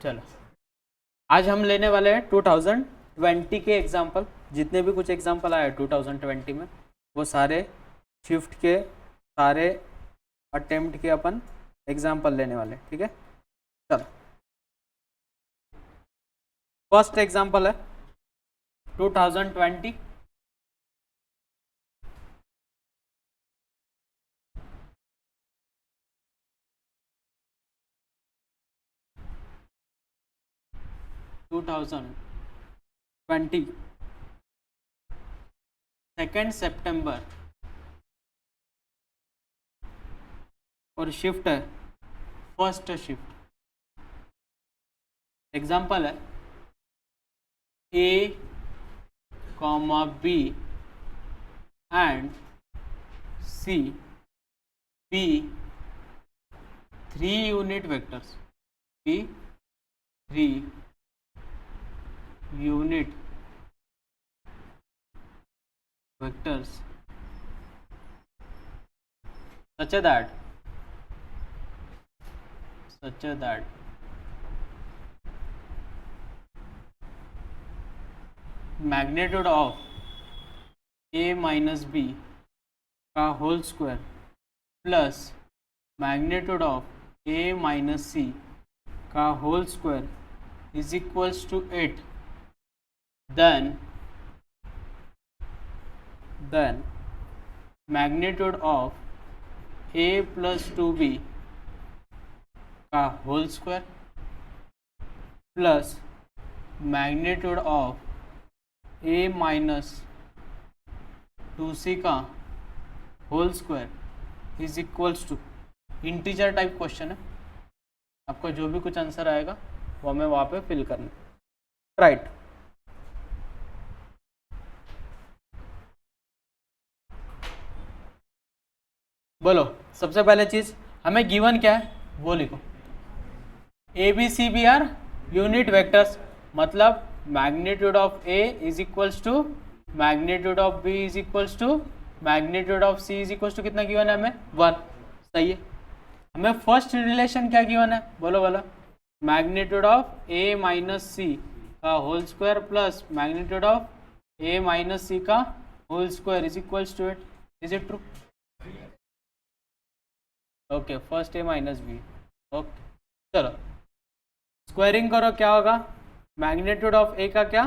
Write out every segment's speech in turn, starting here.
चलो आज हम लेने वाले हैं 2020 के एग्जाम्पल। जितने भी कुछ एग्जाम्पल आए 2020 में वो सारे शिफ्ट के सारे अटेम्प्ट के अपन एग्जाम्पल लेने वाले, ठीक है। चलो फर्स्ट एग्जाम्पल है 2020 2 सितंबर और शिफ्ट है फर्स्ट शिफ्ट। एग्जाम्पल है A, B and C be 3 unit vectors, be 3 unit vectors such that magnitude of A minus B का whole square plus magnitude of A minus C का whole square is equals to 8, then magnitude of A plus 2B का whole square plus magnitude of A minus 2C का whole square is equals to, integer type question है, आपको जो भी कुछ answer आएगा वो हमें वहाँ पे फिल करना, राइट। बोलो सबसे पहले चीज हमें गिवन क्या है वो लिखो। A B C B are unit vectors, मतलब magnitude of A is equals to magnitude of B is equals to magnitude of C is equals to कितना गिवन है हमें 1, सही है। हमें फर्स्ट रिलेशन क्या गिवन है बोलो बोलो, magnitude of A minus C का whole square plus magnitude of A minus C का whole square is equals to 8, is it true? Okay first A minus B, okay चलो स्क्वायरिंग करो, क्या होगा मैग्नीट्यूड ऑफ ए का क्या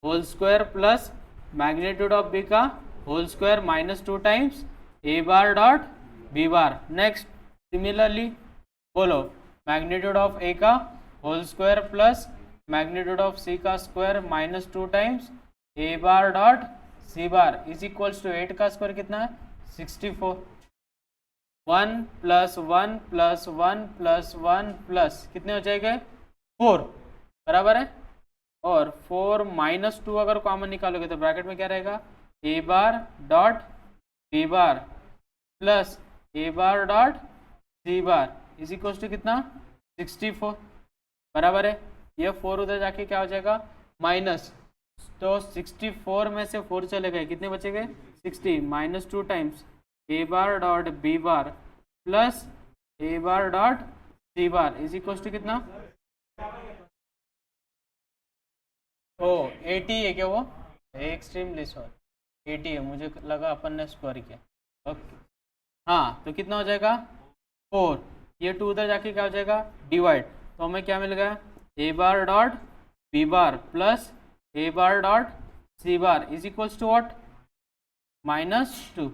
whole square plus magnitude of B का whole square minus 2 times A bar dot B bar. Next similarly बोलो magnitude of A का whole square plus magnitude of C का square minus 2 times A bar dot C bar is equals to 8 का square कितना है 64, 1 plus 1 plus 1 plus 1 plus कितने हो जाएंगे 4, बराबर है। और 4 माइनस 2 अगर कॉमन निकालोगे तो ब्रैकेट में क्या रहेगा A bar dot B bar plus A bar dot C bar is equal to कितना 64, बराबर है। ये 4 उधर जाके क्या हो जाएगा माइनस, तो 64 में से 4 चले गए, कितने बचे गए 60, minus 2 times A bar dot B bar plus A bar dot C bar is equal to कितना, ओ 80 है क्या वो एक्सट्रीमली सॉरी 80 है, मुझे लगा अपन ने स्क्वायर किया, ओके हाँ तो कितना हो जाएगा 4, ये 2 उधर जाके क्या हो जाएगा डिवाइड, तो हमें क्या मिल गया A bar dot B bar plus A bar dot C bar is equals to what -2,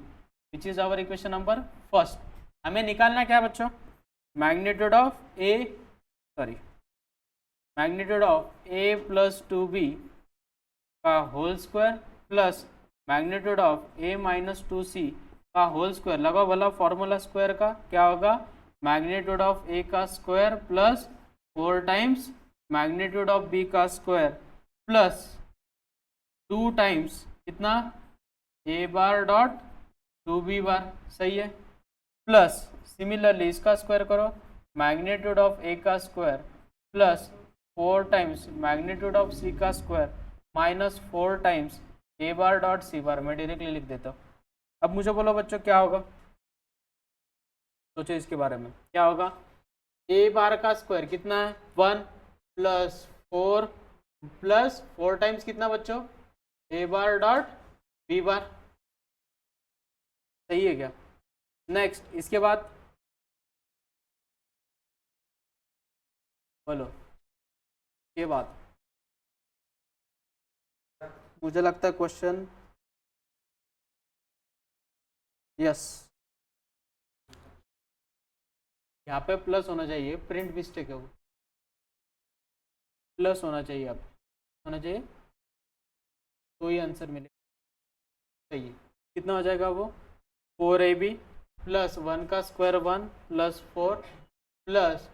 which is our equation number first. हमें निकालना क्या है बच्चों, magnitude of A plus 2b का whole square plus magnitude of A minus 2c का whole square. लगाओ भला formula square का क्या होगा, मैग्नीट्यूड ऑफ ए का square plus 4 times magnitude of B का स्क्वायर प्लस 2 टाइम्स कितना A bar dot 2b bar, सही है, प्लस सिमिलरली इसका स्क्वायर करो मैग्नीट्यूड ऑफ ए का square plus 4 times magnitude of C का square minus 4 times A bar dot C bar. मैं directly लिख देता हूँ। अब मुझे बोलो बच्चों क्या होगा, सोचो इसके बारे में क्या होगा, ए बार का स्क्वायर कितना है 1 प्लस 4 प्लस 4 टाइम्स कितना बच्चों, ए बार डॉट बी बार। सही है क्या? नेक्स्ट इसके बाद बोलो, ये बात मुझे लगता है क्वेश्चन, यस यहाँ पे प्लस होना चाहिए, प्रिंट मिस्टेक है वो, प्लस होना चाहिए, अब होना चाहिए तो ही आंसर मिलेगा। सही है, कितना हो जाएगा वो, 4ab प्लस 1 का square 1 plus 4 plus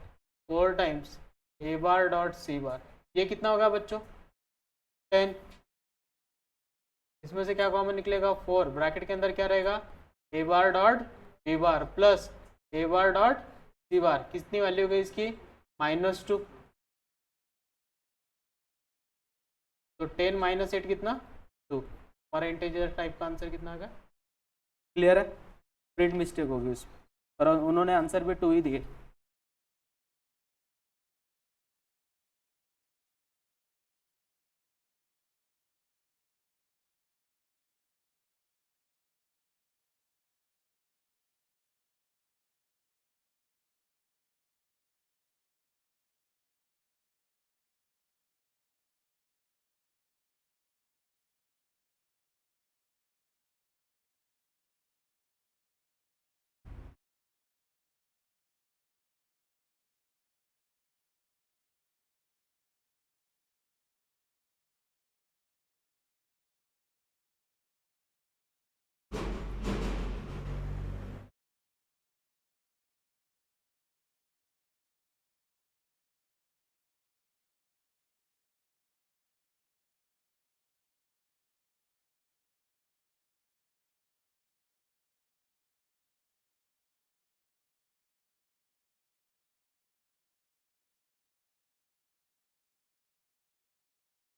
4 times A bar dot सी बार। ये कितना होगा बच्चों, 10। इसमें से क्या कॉमन निकलेगा, 4, ब्रैकेट के अंदर क्या रहेगा, A bar dot B bar plus A bar dot C bar. कितनी वैल्यू गई इसकी, -2। तो 10 - 8 कितना, 2। हमारा इंटीजर टाइप का आंसर कितना होगा, क्लियर है? प्रिंट मिस्टेक होगी उसमें, पर उन्होंने आंसर भी 2 ही दिए।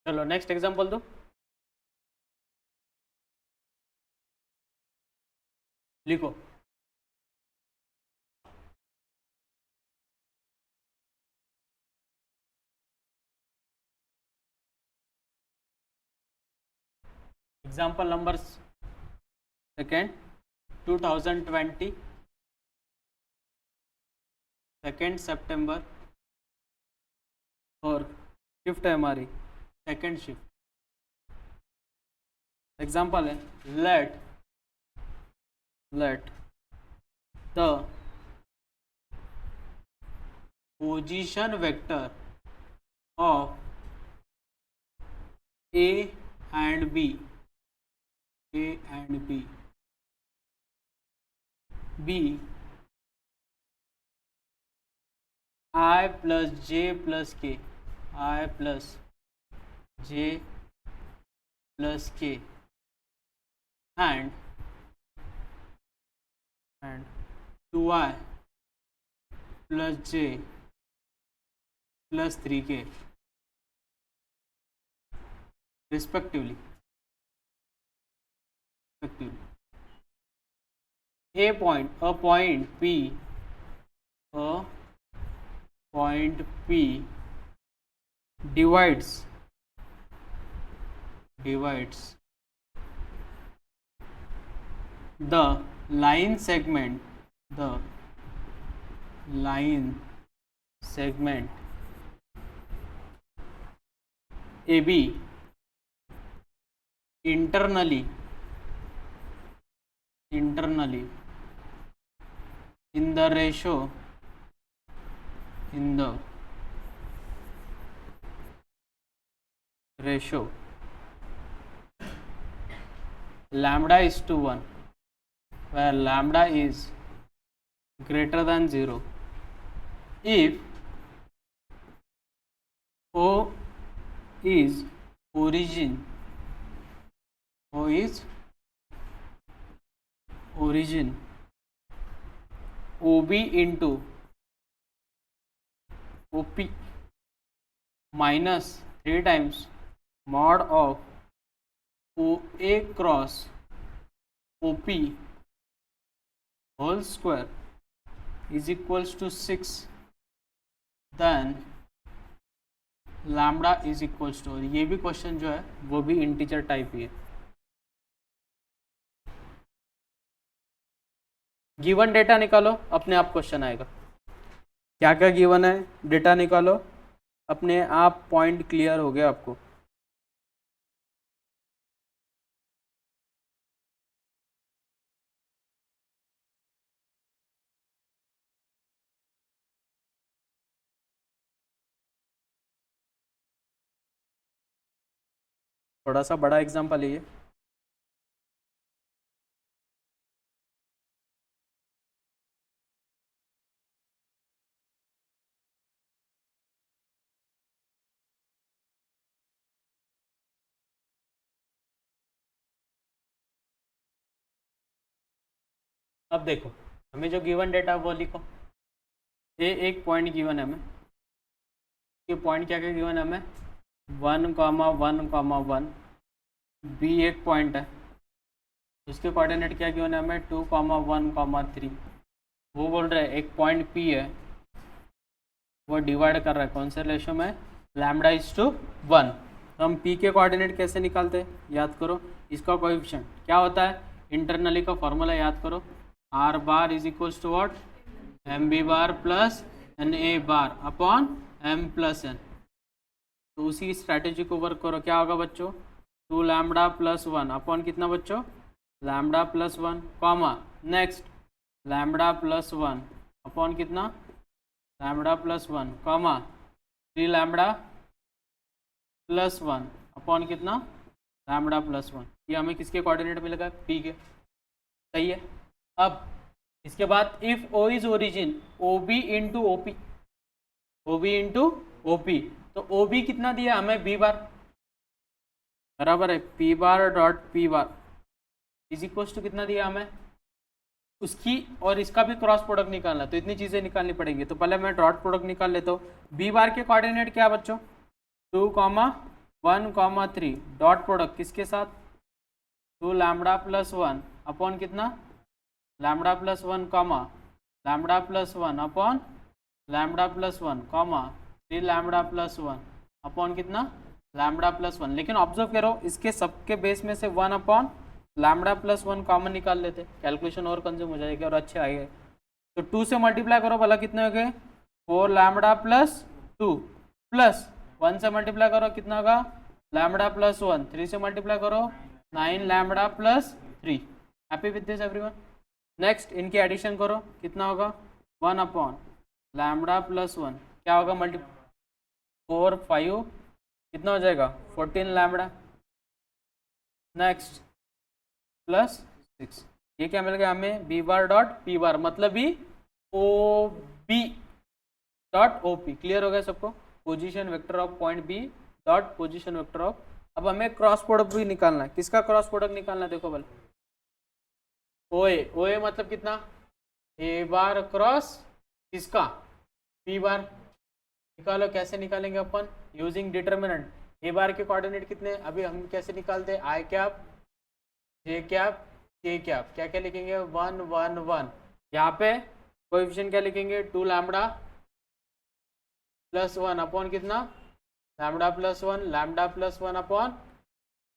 चलो नेक्स्ट एग्जांपल दो, लिखो। एग्जांपल नंबर सेकेंड, 2020 2 सितंबर, और शिफ्ट है हमारी सेकेंड शिफ्ट। एग्जांपल है, let the position vector of A and B be I plus j plus k, I plus j plus k and 2i plus j plus 3k respectively. A point P divides the line segment AB internally in the ratio lambda is to 1, where lambda is greater than 0, if O is origin OB into OP minus 3 times mod of OA cross OP whole square is equals to 6, then lambda is equals to, ये भी question जो है वो भी integer type ही है। Given data निकालो, अपने आप क्वेश्चन आएगा। क्या क्या गिवन है, डेटा निकालो, अपने आप पॉइंट क्लियर हो गया आपको। थोड़ा सा बड़ा एग्जाम्पल है ये। अब देखो, हमें जो गिवन डेटा वो लिखो। ए एक पॉइंट गिवन है हमें, ये पॉइंट क्या क्या गिवन है हमें, 1,1,1, बी एक पॉइंट है, उसके कोऑर्डिनेट क्या गिवन है हमें, 2,1,3। वो बोल रहे हैं एक पॉइंट पी है, वो डिवाइड कर रहा है कौन से रेशो में, लैम्डा इज टू 1। तो हम पी के कोऑर्डिनेट कैसे निकालते हैं, याद करो। इसका कोएफिशिएंट क्या होता है, इंटरनली का फॉर्मूला याद करो, R bar is equals to what, M B bar plus N A bar upon M plus N. तो उसी स्ट्रैटेजी को वर्क करो, क्या होगा बच्चों, 2 लैम्डा प्लस 1 अपॉन कितना बच्चों, lambda plus 1, comma next lambda plus 1 upon कितना, lambda plus 1, comma 3 lambda plus 1 upon कितना, लैम्डा प्लस 1। ये हमें किसके कोऑर्डिनेट मिलेगा, पी के। सही है। अब इसके बाद if O is origin O B into O P, O B into O P, तो ओ बी कितना दिया हमें, बी बार, बराबर है P bar dot P bar is equal to कितना दिया हमें, उसकी और इसका भी क्रॉस प्रोडक्ट निकालना, तो इतनी चीज़ें निकालनी पड़ेंगी। तो पहले मैं डॉट प्रोडक्ट निकाल लेता हूँ। बी बार के कोऑर्डिनेट क्या बच्चों, 2,1,3, डॉट प्रोडक्ट किसके साथ, 2 लैम्डा प्लस 1 अपॉन कितना, lambda plus 1, comma lambda plus 1 upon lambda plus 1, comma 3 lambda plus 1 upon कितना, लैम्डा प्लस 1। लेकिन ऑब्जर्व करो, इसके सबके बेस में से 1 अपॉन लैम्डा प्लस 1 कॉमन निकाल लेते, कैलकुलेशन और कंज्यूम हो जाएगी और अच्छे आएंगे। तो 2 से मल्टीप्लाई करो, भला कितने हो गए, 4 लैम्डा प्लस 2 प्लस 1 से मल्टीप्लाई करो कितना होगा, लैम्डा प्लस 1, 3 से मल्टीप्लाई करो 9 lambda plus 3। Happy with this everyone. Next इनकी एडिशन करो, कितना होगा, 1 अपॉन लैम्डा प्लस 1, क्या होगा, 4 5 कितना हो जाएगा, 14 लैम्डा, नेक्स्ट प्लस 6। ये क्या मिल गया हमें, B bar dot P bar, मतलब भी O B dot O P. Clear हो गया सबको, position vector of point B dot position vector of. अब हमें क्रॉस प्रोडक्ट भी निकालना है, किसका क्रॉस प्रोडक्ट निकालना है, देखो बल, ओ ए मतलब कितना, ए बार क्रॉस किसका, पी बार। निकालो, कैसे निकालेंगे अपन, यूजिंग डिटर्मिनेंट। ए बार के कोऑर्डिनेट कितने, अभी हम कैसे निकालते हैं, आई कैप जे कैप के कैप, क्या क्या लिखेंगे, 1 1 1। यहाँ पे कोएफिशिएंट क्या लिखेंगे, 2 लैम्डा प्लस 1 अपॉन कितना, lambda plus 1, lambda plus 1 upon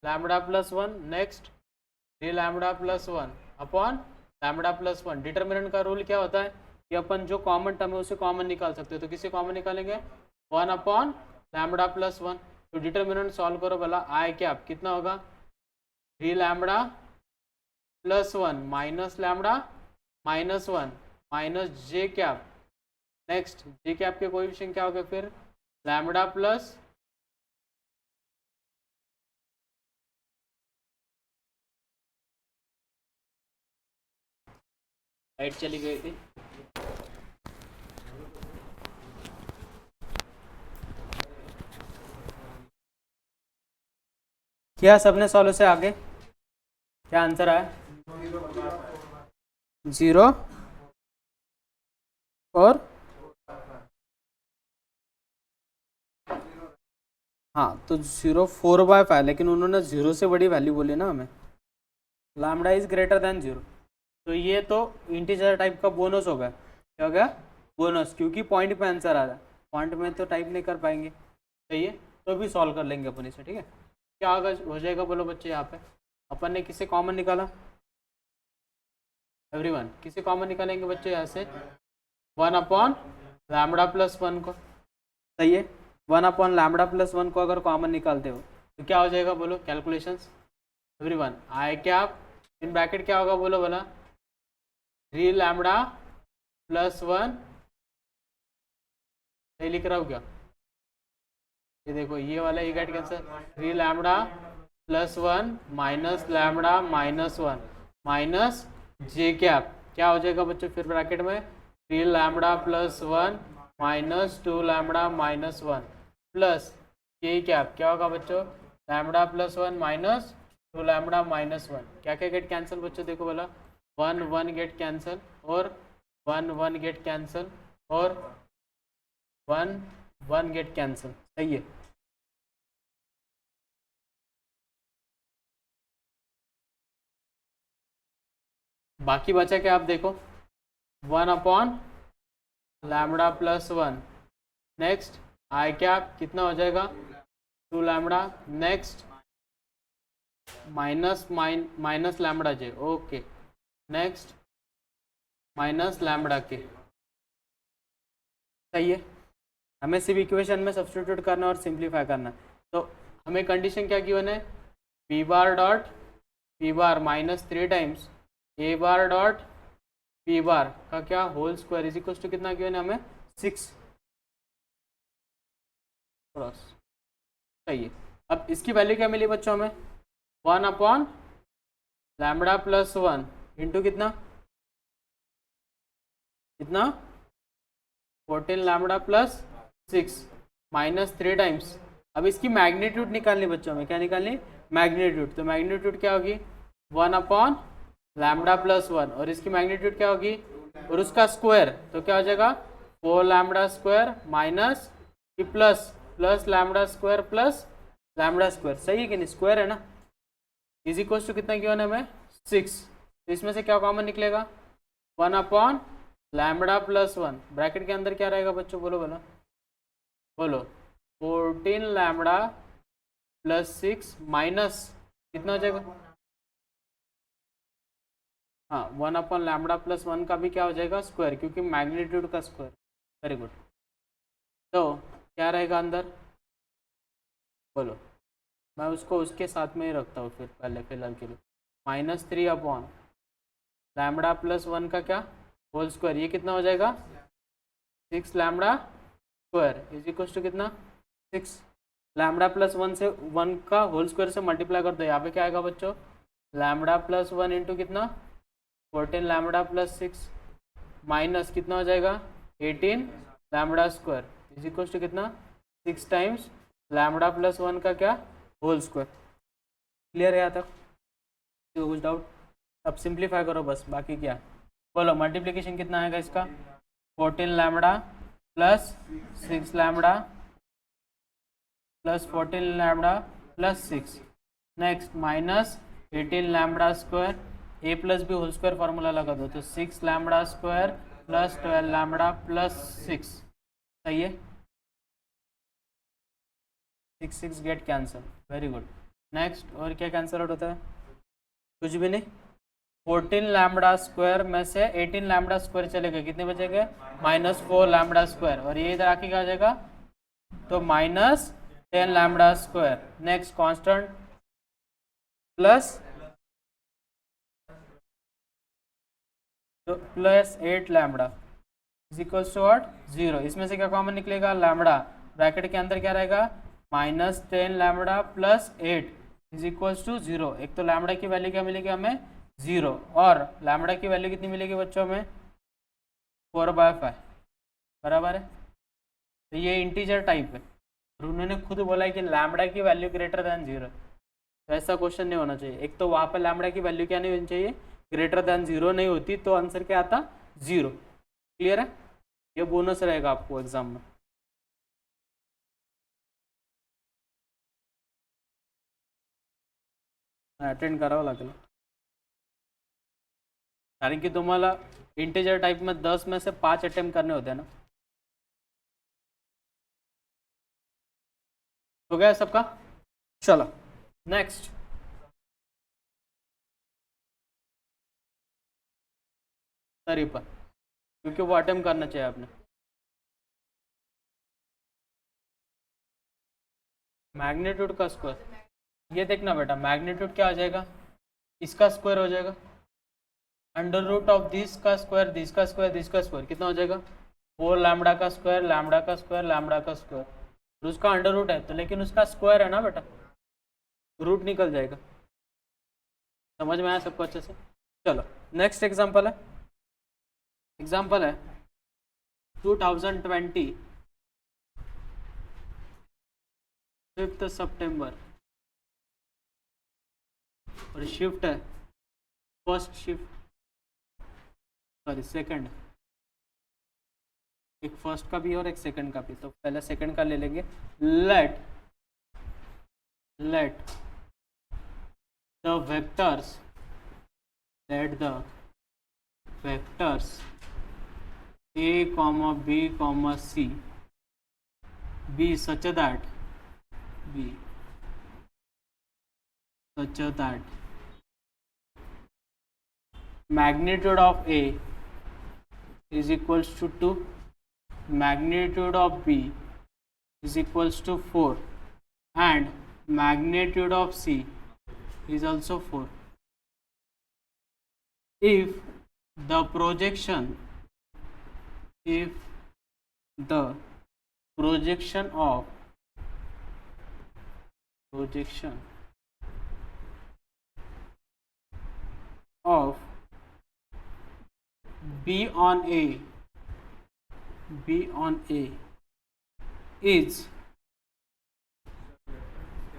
lambda plus 1, next 3 lambda plus 1 upon lambda plus 1। Determinant का रूल क्या होता है कि अपन जो कॉमन टर्म है उसे कॉमन निकाल सकते हो, तो किसे कॉमन निकालेंगे, 1 अपॉन लैम्डा प्लस 1। तो डिटर्मिनेंट सॉल्व करो भला, आई कैप कितना होगा, 3 lambda plus 1 minus lambda minus 1 minus J cap, next J cap के कोएफिशिएंट क्या हो गए फिर, लैम्डा प्लस लाइट चली गई थी। क्या सबने सॉल्व से आगे, क्या आंसर आया, 0 और हाँ, तो 0 4/5, लेकिन उन्होंने 0 से बड़ी वैल्यू बोली ना हमें, लैम्डा इज ग्रेटर देन 0। तो ये तो इंटीजर टाइप का बोनस हो गया, क्या हो गया, बोनस, क्योंकि पॉइंट पे आंसर आ रहा है, पॉइंट में तो टाइप नहीं कर पाएंगे। सही है, तो भी सॉल्व कर लेंगे अपन इसे, ठीक है। क्या होगा, हो जाएगा बोलो बच्चे, यहाँ पे अपन ने किसे कॉमन निकाला, एवरीवन किसे कॉमन निकालेंगे बच्चे यहाँ से, 1/λ+1 को, सही है। 1/λ+1 को अगर कॉमन निकालते हो तो क्या हो जाएगा बोलो, calculations everyone, I cap in bracket क्या होगा बोलो बोला, 3λ+1, सही लिख रहा हूँ क्या, ये देखो ये वाला ये gate cancer, 3λ+1 -λ-1 minus J cap, क्या हो जाएगा बच्चों फिर ब्रैकेट में, 3λ+1 -2λ-1 प्लस के कैप, क्या होगा बच्चों, λ+1 -2λ-1, क्या क्या गेट कैंसिल बच्चों, देखो बोला 1 1 गेट कैंसिल और 1 1 गेट कैंसिल और 1 1 गेट कैंसिल, सही है। बाकी बचा क्या आप देखो, 1/λ+1, नेक्स्ट आई कैप कितना हो जाएगा, 2λ, नेक्स्ट माइनस लैम्बडा जे, ओके, नेक्स्ट माइनस लैम्बडा के, सही है। हमें सिर्फ इक्वेशन में सब्स्टिट्यूट करना और सिंप्लीफाई करना, तो हमें कंडीशन क्या गिवन है, P bar dot P bar -3 times A bar dot P bar का क्या whole square is equal to कितना गिवन है हमें, 6 क्रॉस, सही है। अब इसकी वैल्यू क्या मिली बच्चों हमें, 1/λ+1 इंटू कितना कितना 14λ+6 -3 टाइम्स, अब इसकी मैग्नीट्यूड निकालनी बच्चों में, क्या निकालनी, मैग्नीट्यूड, तो मैग्नीट्यूड क्या होगी 1/λ+1 और इसकी मैग्नीट्यूड क्या होगी और उसका स्क्वायर, तो क्या हो जाएगा 4λ² माइनस प्लस λ² प्लस λ², सही है कि नहीं, स्क्वायर है ना, इज इक्वल टू कितना किया हमें 6, तो इसमें से क्या कॉमन निकलेगा 1/λ+1, ब्रैकेट के अंदर क्या रहेगा बच्चों, बोलो बोलो बोलो 14λ+6 माइनस कितना हो जाएगा, हाँ 1/λ+1 का भी क्या हो जाएगा स्क्वायर, क्योंकि मैग्नीट्यूड का स्क्वायर, वेरी गुड। तो क्या रहेगा अंदर बोलो, मैं उसको उसके साथ में ही रखता हूँ फिर पहले फिलहाल के लिए, -3/λ+1 का क्या होल स्क्वायर, ये कितना हो जाएगा 6λ² इज इक्वल टू कितना 6, λ+1 से 1 का होल स्क्वायर से मल्टीप्लाई कर दो, यहाँ पे क्या आएगा बच्चों, λ+1 इंटू कितना 14λ+6 माइनस कितना हो जाएगा 18λ² इज इक्वल टू कितना 6 टाइम्स λ+1 का क्या होल स्क्वायर। क्लियर है यहाँ तक, तो कुछ डाउट, अब सिंप्लीफाई करो बस, बाकी क्या बोलो, मल्टीप्लिकेशन कितना आएगा इसका 14λ plus 6λ plus 14λ plus 6, next minus 18λ², A plus B whole square formula लगा दो, तो 6λ² प्लस 12λ प्लस 6, सही है, 6 get cancel, very good. Next और क्या कैंसिल आउट होता है, कुछ भी नहीं, 14λ² में से 18λ² चलेगा, कितने बचेंगे -4λ², और ये इधर आके क्या हो जाएगा, तो -10λ², नेक्स्ट कांस्टेंट प्लस तो plus 8λ is equals to what 0, इसमें से क्या कॉमन निकलेगा लैम्बडा, ब्रैकेट के अंदर क्या रहेगा -10λ प्लस 8 इज इक्वल्स टू 0, एक तो लैम्बडा की वैल्यू क्या मिलेगी हमें 0, और लैम्बडा की वैल्यू कितनी मिलेगी बच्चों में 4/5, बराबर है। तो ये इंटीजर टाइप है और उन्होंने खुद बोला है कि लैम्बडा की वैल्यू ग्रेटर देन 0, तो ऐसा क्वेश्चन नहीं होना चाहिए, एक तो वहाँ पर लैम्बडा की वैल्यू क्या नहीं होनी चाहिए, ग्रेटर देन 0 नहीं होती तो आंसर क्या आता 0। क्लियर है, ये बोनस रहेगा आपको एग्जाम में। अटेंड करावं लागेल, कारण की तुम्हाला इंटीजर टाइप में 10 में से 5 अटेम्प्ट करने होते हैं ना, हो गया सबका? चलो नेक्स्ट, सरी पर, क्योंकि वो अटेम्प्ट करना चाहिए आपने। मैग्नीट्यूड का स्क्वायर, ये देखना बेटा, मैग्नीट्यूड क्या हो जाएगा, इसका स्क्वायर हो जाएगा, अंडर रूट ऑफ दिस का स्क्वायर, दिस का स्क्वायर, दिस का स्क्वायर, कितना हो जाएगा 4 लैम्बडा का स्क्वायर, लैम्बडा का स्क्वायर, लैम्बडा का स्क्वायर, और उसका अंडर रूट है तो, लेकिन उसका स्क्वायर है ना बेटा, रूट निकल जाएगा। समझ में आया सबको अच्छे से? चलो नेक्स्ट एग्जांपल है, एग्जांपल है 2020 5 सितंबर, और शिफ्ट है फर्स्ट शिफ्ट, सॉरी सेकंड, एक फर्स्ट का भी और एक सेकंड का भी, तो पहले सेकंड का ले लेंगे। Let the vectors, let the vectors a comma b comma c be such that magnitude of a is equals to 2, magnitude of b is equals to 4, and magnitude of c is also 4 if the projection of b on a is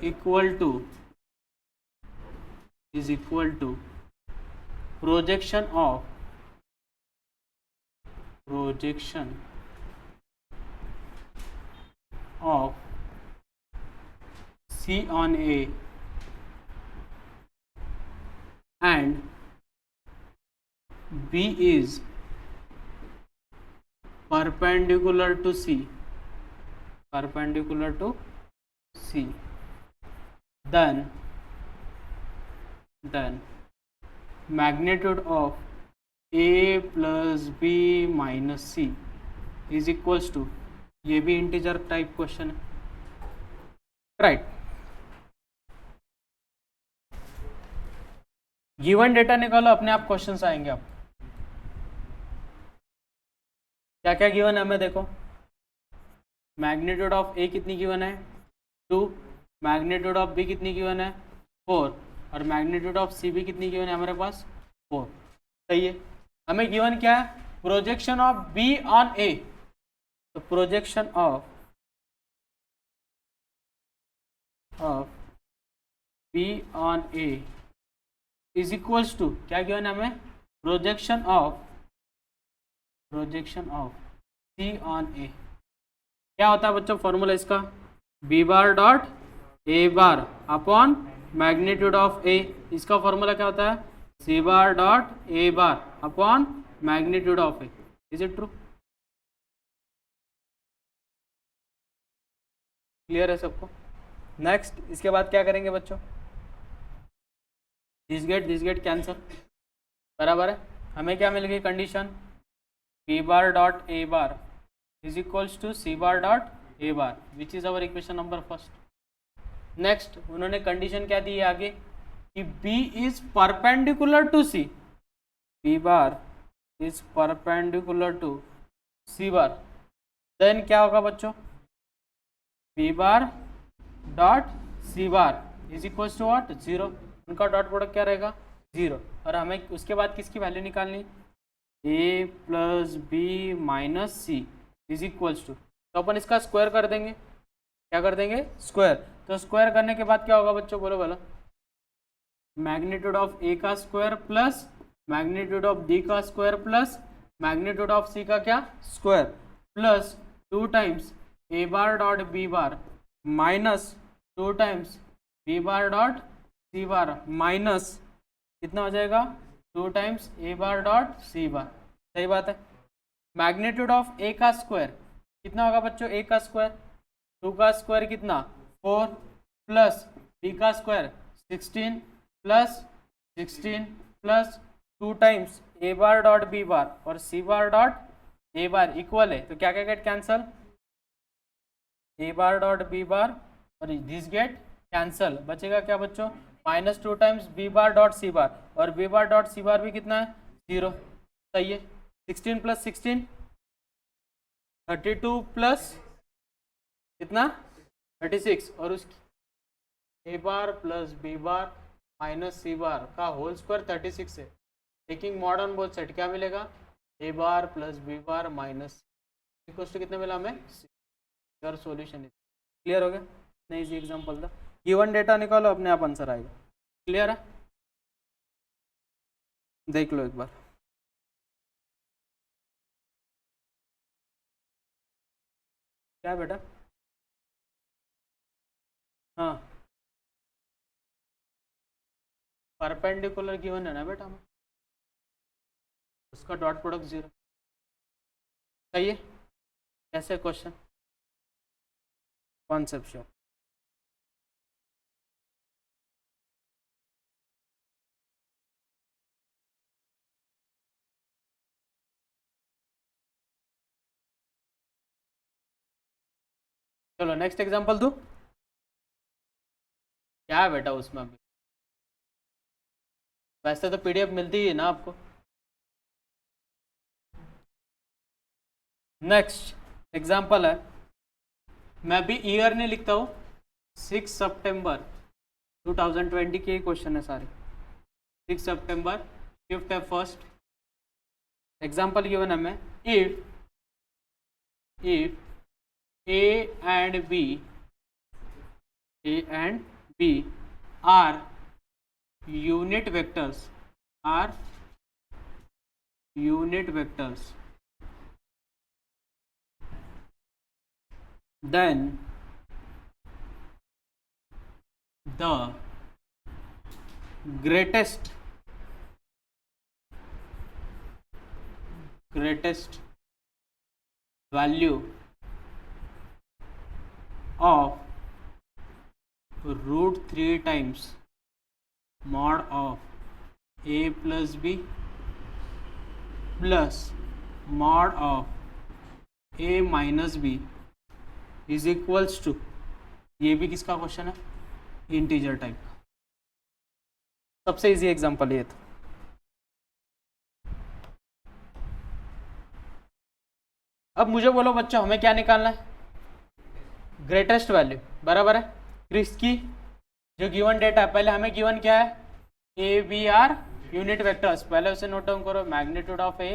equal to projection of C on A and B is perpendicular to C, then magnitude of A plus B minus C is equals to, ये भी integer type question है, right. Given data निकालो, अपने आप questions आएंगे। आप क्या क्या गिवन है हमें देखो, मैग्नीट्यूड ऑफ ए कितनी गिवन है 2, मैग्नीट्यूड ऑफ बी कितनी गिवन है 4, और मैग्नीट्यूड ऑफ सी भी कितनी गिवन है हमारे पास 4। सही है। हमें गिवन क्या है, projection of B on A, तो projection of B on A is equals to, क्या गिवन है हमें, projection of C on A. क्या होता है बच्चों फॉर्मूला इसका, B bar dot A bar upon magnitude of A, इसका फॉर्मूला क्या होता है, C bar dot A bar upon magnitude of A. Is it true? Clear है सबको? नेक्स्ट इसके बाद क्या करेंगे बच्चों, दिस गेट कैंसर, बराबर है। हमें क्या मिल गई condition, B bar dot A bar is equals to C bar dot A bar, which is our equation number first. Next उन्होंने कंडीशन क्या दी है आगे, कि B is perpendicular to C, B bar is perpendicular to C bar, then क्या होगा बच्चों, B bar dot C bar is equals to what, 0, उनका डॉट प्रोडक्ट क्या रहेगा 0, और हमें उसके बाद किसकी वैल्यू निकालनी, A plus B minus C is equals to, तो अपन इसका स्क्वायर कर देंगे, क्या कर देंगे स्क्वायर। तो स्क्वायर करने के बाद क्या होगा बच्चों, बोलो बोलो, मैग्नीट्यूड ऑफ ए का square plus magnitude of D का square plus magnitude of C का क्या square, plus 2 times A bar dot B bar minus 2 times B bar dot C bar minus कितना हो जाएगा 2 times A bar dot C bar. सही बात है। Magnitude of A का स्क्वायर कितना होगा बच्चों, ए का स्क्वायर 2 का स्क्वायर कितना 4 प्लस बी का square 16 plus 16 plus 2 times A bar dot B bar और सी bar dot A bar equal है, तो क्या क्या get cancel, A bar dot B bar और दिस गेट कैंसल, बचेगा क्या बच्चों, -2 टाइम्स बी बार डॉट सी बार और बी बार डॉट सी बार भी कितना है 0, सही है। 16 प्लस 16 32 प्लस कितना 36 और उसकी A bar plus B bar minus C bar का होल स्क्वायर 36 है, taking mod on both side क्या मिलेगा, A bar plus B bar minus equal to कितना मिला हमें, योर सॉल्यूशन इज क्लियर हो गया। नहीं इजी एग्जांपल था, गिवन डेटा निकालो अपने आप आंसर आएगा, क्लियर है, देख लो एक बार। क्या बेटा, हाँ परपेंडिकुलर गिवन है ना बेटा, उसका डॉट प्रोडक्ट 0, सही है। कैसे क्वेश्चन, कॉन्सेप्ट शो, चलो नेक्स्ट एग्जांपल दूं, क्या है बेटा उसमें अभी, वैसे तो पीडीएफ मिलती ही है ना आपको। नेक्स्ट एग्जांपल है, मैं भी ईयर नहीं लिखता हूँ, 6 सितंबर 2020 के क्वेश्चन है सारे, 6 सितंबर शिफ्ट है फर्स्ट, एग्जांपल गिवन है मैं, if A and B are unit vectors, then the greatest value of root 3 times mod of a plus b plus mod of a minus b is equals to, ये भी किसका question है, integer type का, सबसे easy example ये था। अब मुझे बोलो बच्चा हमें क्या निकालना है, ग्रेटेस्ट वैल्यू, बराबर है, किसकी, जो गिवन डेटा है, पहले हमें गिवन क्या है, A B are unit vectors, पहले उसे नोट डाउन करो, magnitude of A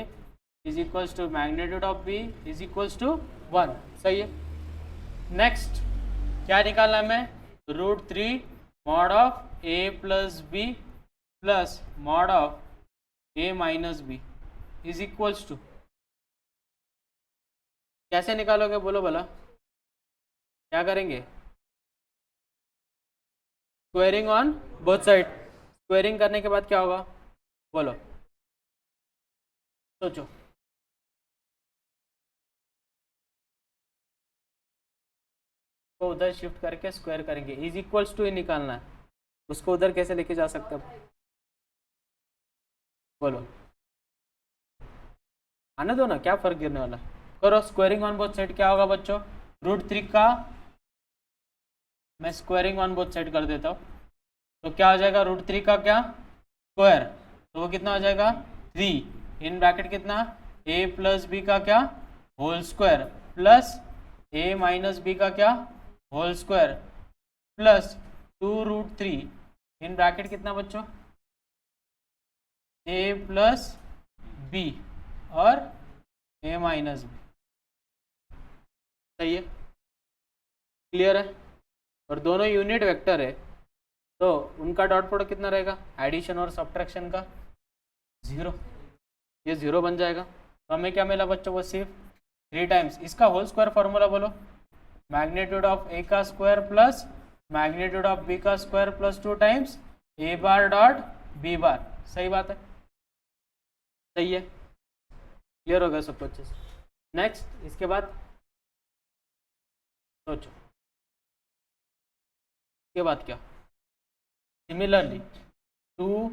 is equals to magnitude of B is equals to 1, सही है। नेक्स्ट क्या निकालना है हमें, √3 mod of A plus B plus mod of A minus B is equals to, कैसे निकालोगे बोलो भला, क्या करेंगे, squaring on both side, squaring करने के बाद क्या होगा बोलो, सोचो, को उधर शिफ्ट करके स्क्वायर करेंगे, इज इक्वल्स टू ही निकालना है, उसको उधर कैसे लेके जा सकते हो बोलो, आने दो ना, क्या फर्क गिरने वाला, करो स्क्वायरिंग ऑन बोथ साइड, क्या होगा बच्चों, √3 का मैं स्क्वायरिंग ऑन बोथ साइड कर देता हूँ, तो क्या हो जाएगा, √3 का क्या स्क्वायर, तो वो कितना हो जाएगा 3, इन ब्रैकेट कितना, a प्लस बी का क्या whole square plus a minus B का क्या whole square plus 2√3, in bracket कितना बच्चों, a प्लस बी और a माइनस बी, सही है, क्लियर है, और दोनों यूनिट वेक्टर है, तो उनका डॉट प्रोडक्ट कितना रहेगा, एडिशन और सब्ट्रैक्शन का 0, ये 0 बन जाएगा, तो हमें क्या मिला बच्चों, वो सिर्फ 3 टाइम्स, इसका होल स्क्वायर फॉर्मूला बोलो, मैग्नीट्यूड ऑफ ए का square plus magnitude of B का square plus 2 times A bar dot B bar, सही बात है, सही है, क्लियर हो गया सब कुछ। नेक्स्ट इसके बाद सोचो, के बाद क्या, सिमिलरली टू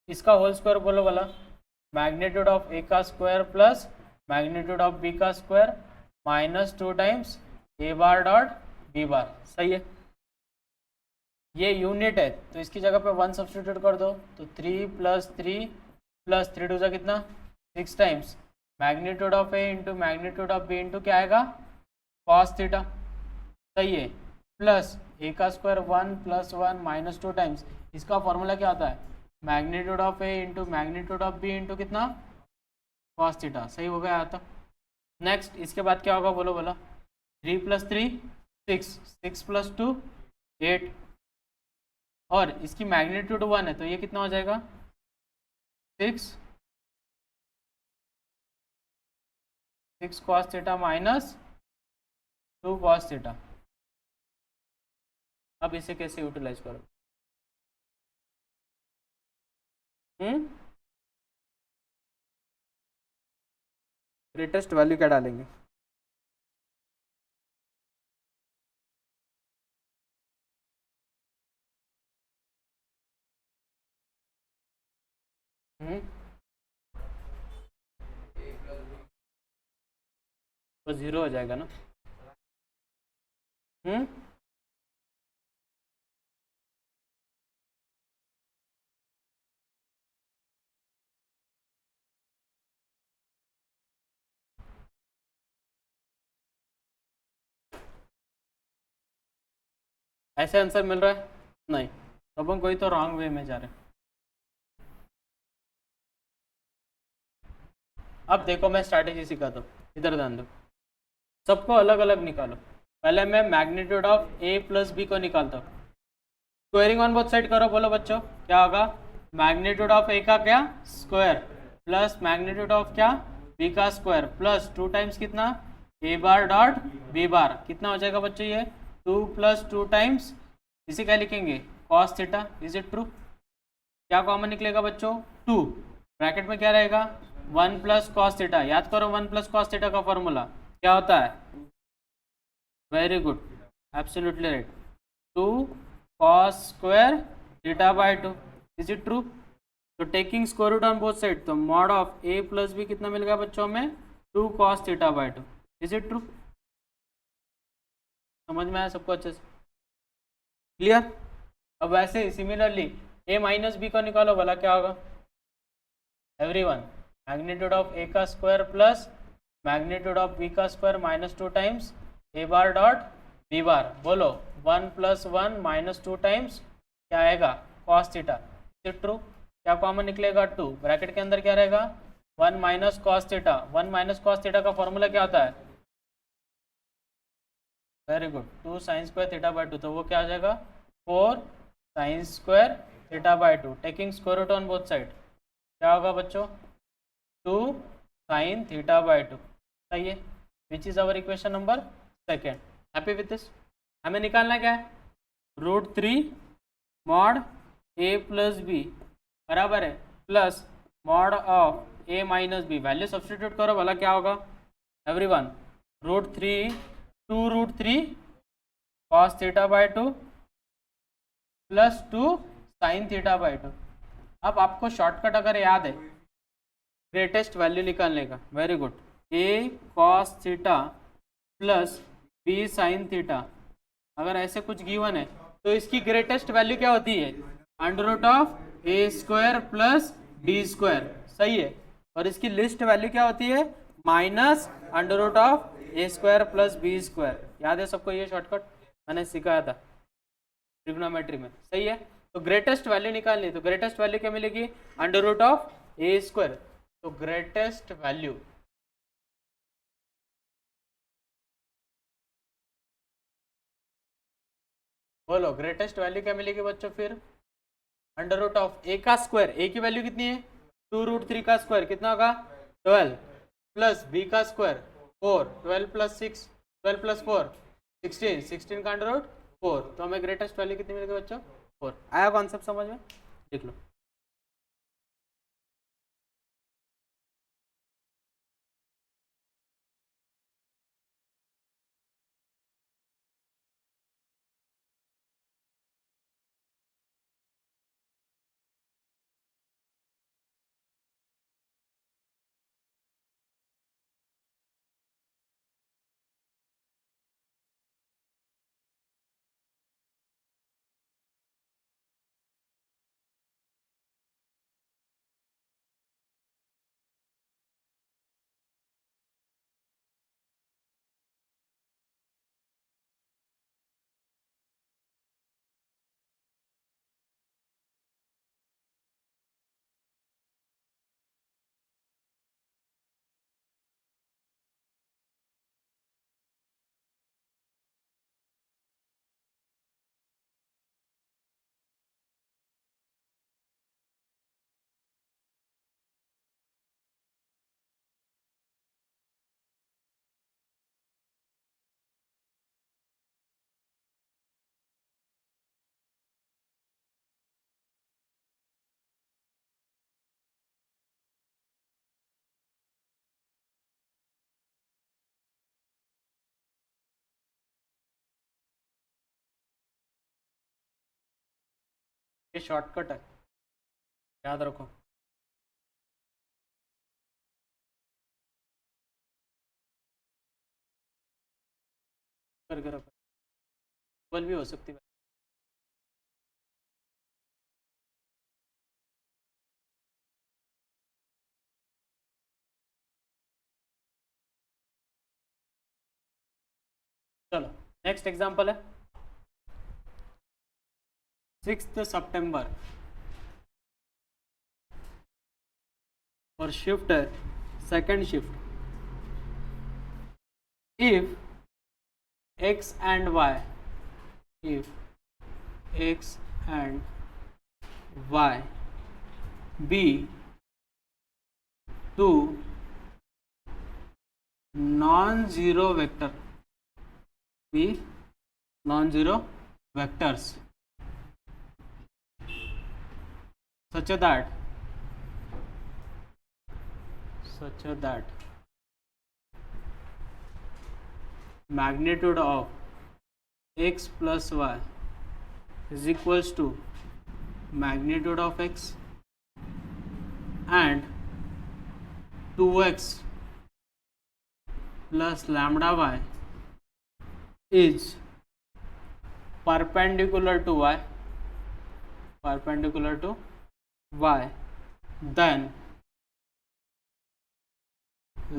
इसका होल स्क्वायर बोलो वाला, मैग्नीट्यूड ऑफ ए का square plus magnitude of B का square minus 2 times A bar dot B bar. सही है, ये यूनिट है तो इसकी जगह पे 1 सब्सटीट्यूट कर दो, तो 3 + 3 + 3 टू सा कितना 6 times magnitude of A into magnitude of B into क्या आएगा कॉस थीटा। सही है, प्लस ए का स्क्वायर 1 + 1 माइनस 2 टाइम्स, इसका फॉर्मूला क्या आता है magnitude of A into magnitude of B into कितना कॉस थीटा। सही हो गया आता। नेक्स्ट इसके बाद क्या होगा बोलो बोला, 3 + 3 6, 6 + 2 8, और इसकी मैग्नीट्यूड 1 है तो ये कितना हो जाएगा 6 cos theta minus 2 cos theta. अब इसे कैसे यूटिलाइज करो, ग्रेटेस्ट वैल्यू क्या डालेंगे, तो 0 हो जाएगा ना। ऐसे आंसर मिल रहा है नहीं, तो अपन कोई तो रॉन्ग वे में जा रहे हैं। अब देखो मैं स्ट्रैटेजी सिखाता हूँ, इधर ध्यान दो, सबको अलग अलग निकालो। पहले मैं magnitude of A plus B को निकालता हूँ, स्क्वायरिंग ऑन बोथ साइड करो, बोलो बच्चों क्या होगा मैग्नीट्यूड ऑफ ए का क्या स्क्वायर प्लस मैग्नीट्यूड ऑफ क्या बी का स्क्वायर प्लस 2 टाइम्स कितना A bar dot B bar, कितना हो जाएगा बच्चों ये 2 + 2 टाइम्स, इसे क्या लिखेंगे cos theta. Is it true, क्या कॉमन निकलेगा बच्चों 2, ब्रैकेट में क्या रहेगा 1 + cos थीटा। याद करो 1 + cos थीटा का फॉर्मूला क्या होता है, very good absolutely right, 2 cos square theta by 2। Is it true, तो taking square root on both side, तो mod of A plus B कितना मिल गया बच्चों में 2 cos theta by 2। Is it true, समझ में आया सबको अच्छे से, क्लियर। अब वैसे ही सिमिलरली ए माइनस बी को निकालो भला क्या होगा एवरीवन, मैग्नीट्यूड ऑफ ए का square plus magnitude of B का square minus 2 times A bar dot B bar. बोलो 1 + 1 माइनस 2 टाइम्स क्या आएगा कॉस थीटा। ट्रू, क्या कॉमन निकलेगा 2, ब्रैकेट के अंदर क्या रहेगा 1 minus cos theta. 1 minus cos theta का फॉर्मूला क्या होता है, very good 2 sin square theta by 2, तो वो क्या आ जाएगा 4 sin square theta by 2, taking square root on both side क्या होगा बच्चों 2 sin थीटा बाय 2। सही है, विच is our equation number second. Happy with this, हमें निकालना क्या है √3 मॉड ए प्लस बी बराबर है plus mod of A minus B, value substitute करो भला क्या होगा everyone, √3 2√3 cos theta by 2 plus 2 sin theta by 2। अब आपको शॉर्टकट अगर याद है ग्रेटेस्ट वैल्यू निकालने का, very good, a cos theta plus b sin theta, अगर ऐसे कुछ गिवन है तो इसकी ग्रेटेस्ट वैल्यू क्या होती है √a² प्लस b स्क्वायर। सही है, और इसकी लिस्ट वैल्यू क्या होती है minus √a² plus b square. याद है सबको ये शॉर्टकट मैंने सिखाया था ट्रिग्नोमेट्री में। सही है, तो ग्रेटेस्ट वैल्यू निकालनी, तो ग्रेटेस्ट वैल्यू क्या मिलेगी √a²। तो ग्रेटेस्ट वैल्यू बोलो, ग्रेटेस्ट वैल्यू क्या मिलेगी बच्चों फिर √a का स्क्वायर, a की वैल्यू कितनी है 2√3 का स्क्वायर कितना होगा 12 प्लस b का स्क्वायर 4, 12 + 6 12 + 4 16, 16 का √4, तो हमें ग्रेटेस्ट वैल्यू कितनी मिलेगी बच्चों 4। आया कॉन्सेप्ट समझ में, देख लो। ये शॉर्टकट है, याद रखो। करके रखो, डबल भी हो सकती है। चलो नेक्स्ट एग्जांपल है 6 सितंबर और शिफ्ट है second shift. If x and y, if x and y be two non-zero vector, be non-zero vectors such that magnitude of x plus y is equals to magnitude of x and 2x plus lambda y is perpendicular to y, then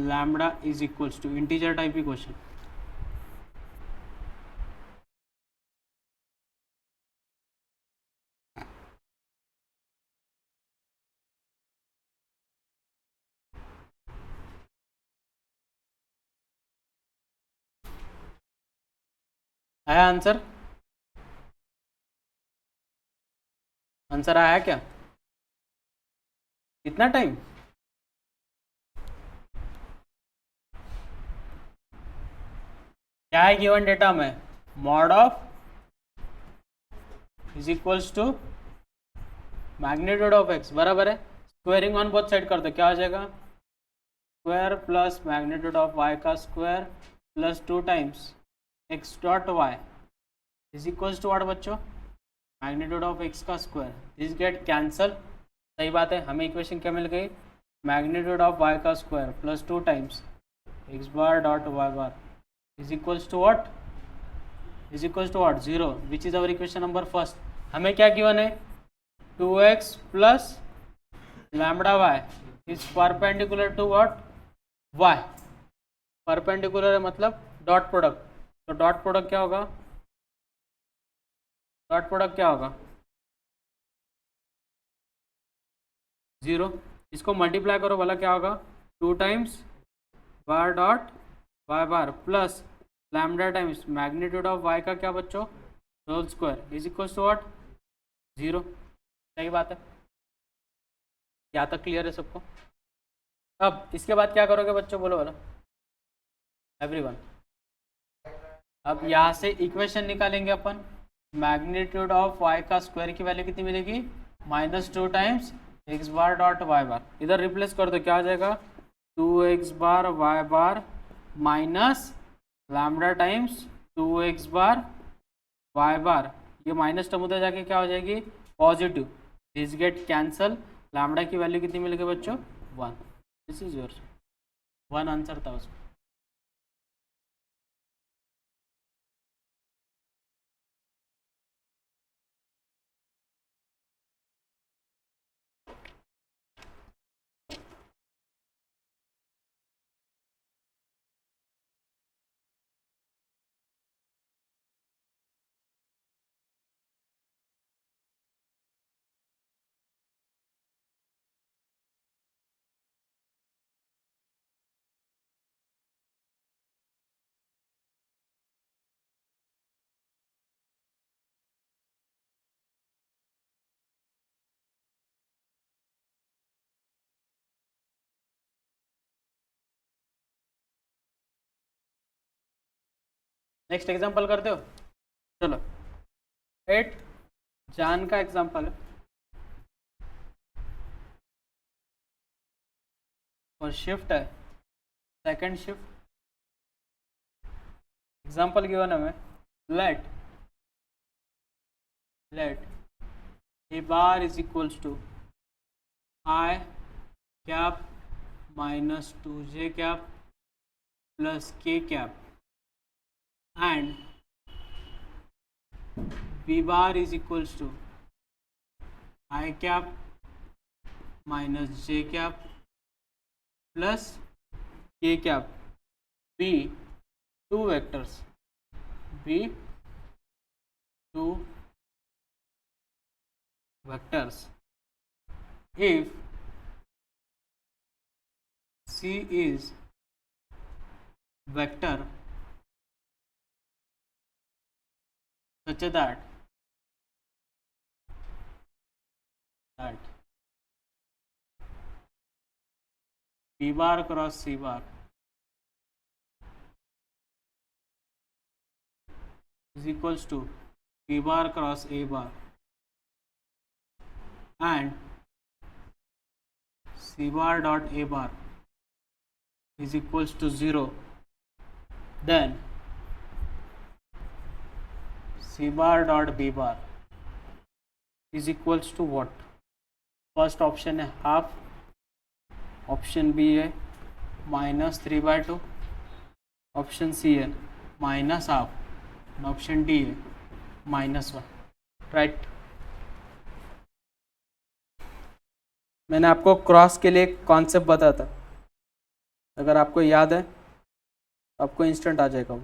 lambda is equals to integer type equation। आया answer? Answer आया क्या? कितना time? क्या है given data में? Mod of is equals to magnitude of x, बराबर है। Squaring on both side कर दो, क्या हो जाएगा? Square plus magnitude of Y का square plus 2 times X dot Y is equals to what बच्चों? मैग्नीट्यूड ऑफ एक्स का स्क्वायर। दिस गेट कैंसल, सही बात है। हमें इक्वेशन क्या मिल गई? मैग्नीट्यूड ऑफ वाई का square plus 2 times X bar dot Y bar is equals to what? Is equals to what? 0, which is our equation number first. हमें क्या गिवन है? 2x plus lambda y is perpendicular to what? y। Perpendicular है मतलब dot product, तो dot product क्या होगा? Dot product क्या होगा? 0। इसको मल्टीप्लाई करो, भला क्या होगा? 2 times bar dot Y bar plus lambda times magnitude of Y का क्या बच्चों? Whole square is equal to what? 0। सही बात है, यहाँ तक क्लियर है सबको? अब इसके बाद क्या करोगे बच्चों, बोलो बोलो एवरीवन। अब यहाँ से इक्वेशन निकालेंगे अपन। मैग्नीट्यूड ऑफ वाई का स्क्वायर की वैल्यू कितनी मिलेगी? -2 times X bar dot Y bar. इधर रिप्लेस कर दो, क्या आ जाएगा? 2x bar Y bar minus lambda times 2x bar Y bar. ये माइनस टर्म उधर जाके क्या हो जाएगी? Positive. This get cancel. Lambda की वैल्यू कितनी मिल गई बच्चों? 1। दिस इज योर 1 आंसर था उसमें। नेक्स्ट एग्जांपल करते हो? चलो 8 जान का एग्जांपल है और शिफ्ट है सेकंड शिफ्ट। एग्जांपल गिवन हमें, let a bar is equals to i cap minus 2j cap plus k cap and b bar is equals to I cap minus j cap plus k cap. B two vectors. B two vectors. If C is vector such that B bar cross C bar is equals to B bar cross A bar and C bar dot A bar is equals to 0, then C bar dot B bar is equals to what? First option है half, option B है -3/2, option c है -half, option D है -1, right. मैंने आपको cross के लिए concept बताया था, अगर आपको याद है तो आपको इंस्टेंट आ जाएगा वो।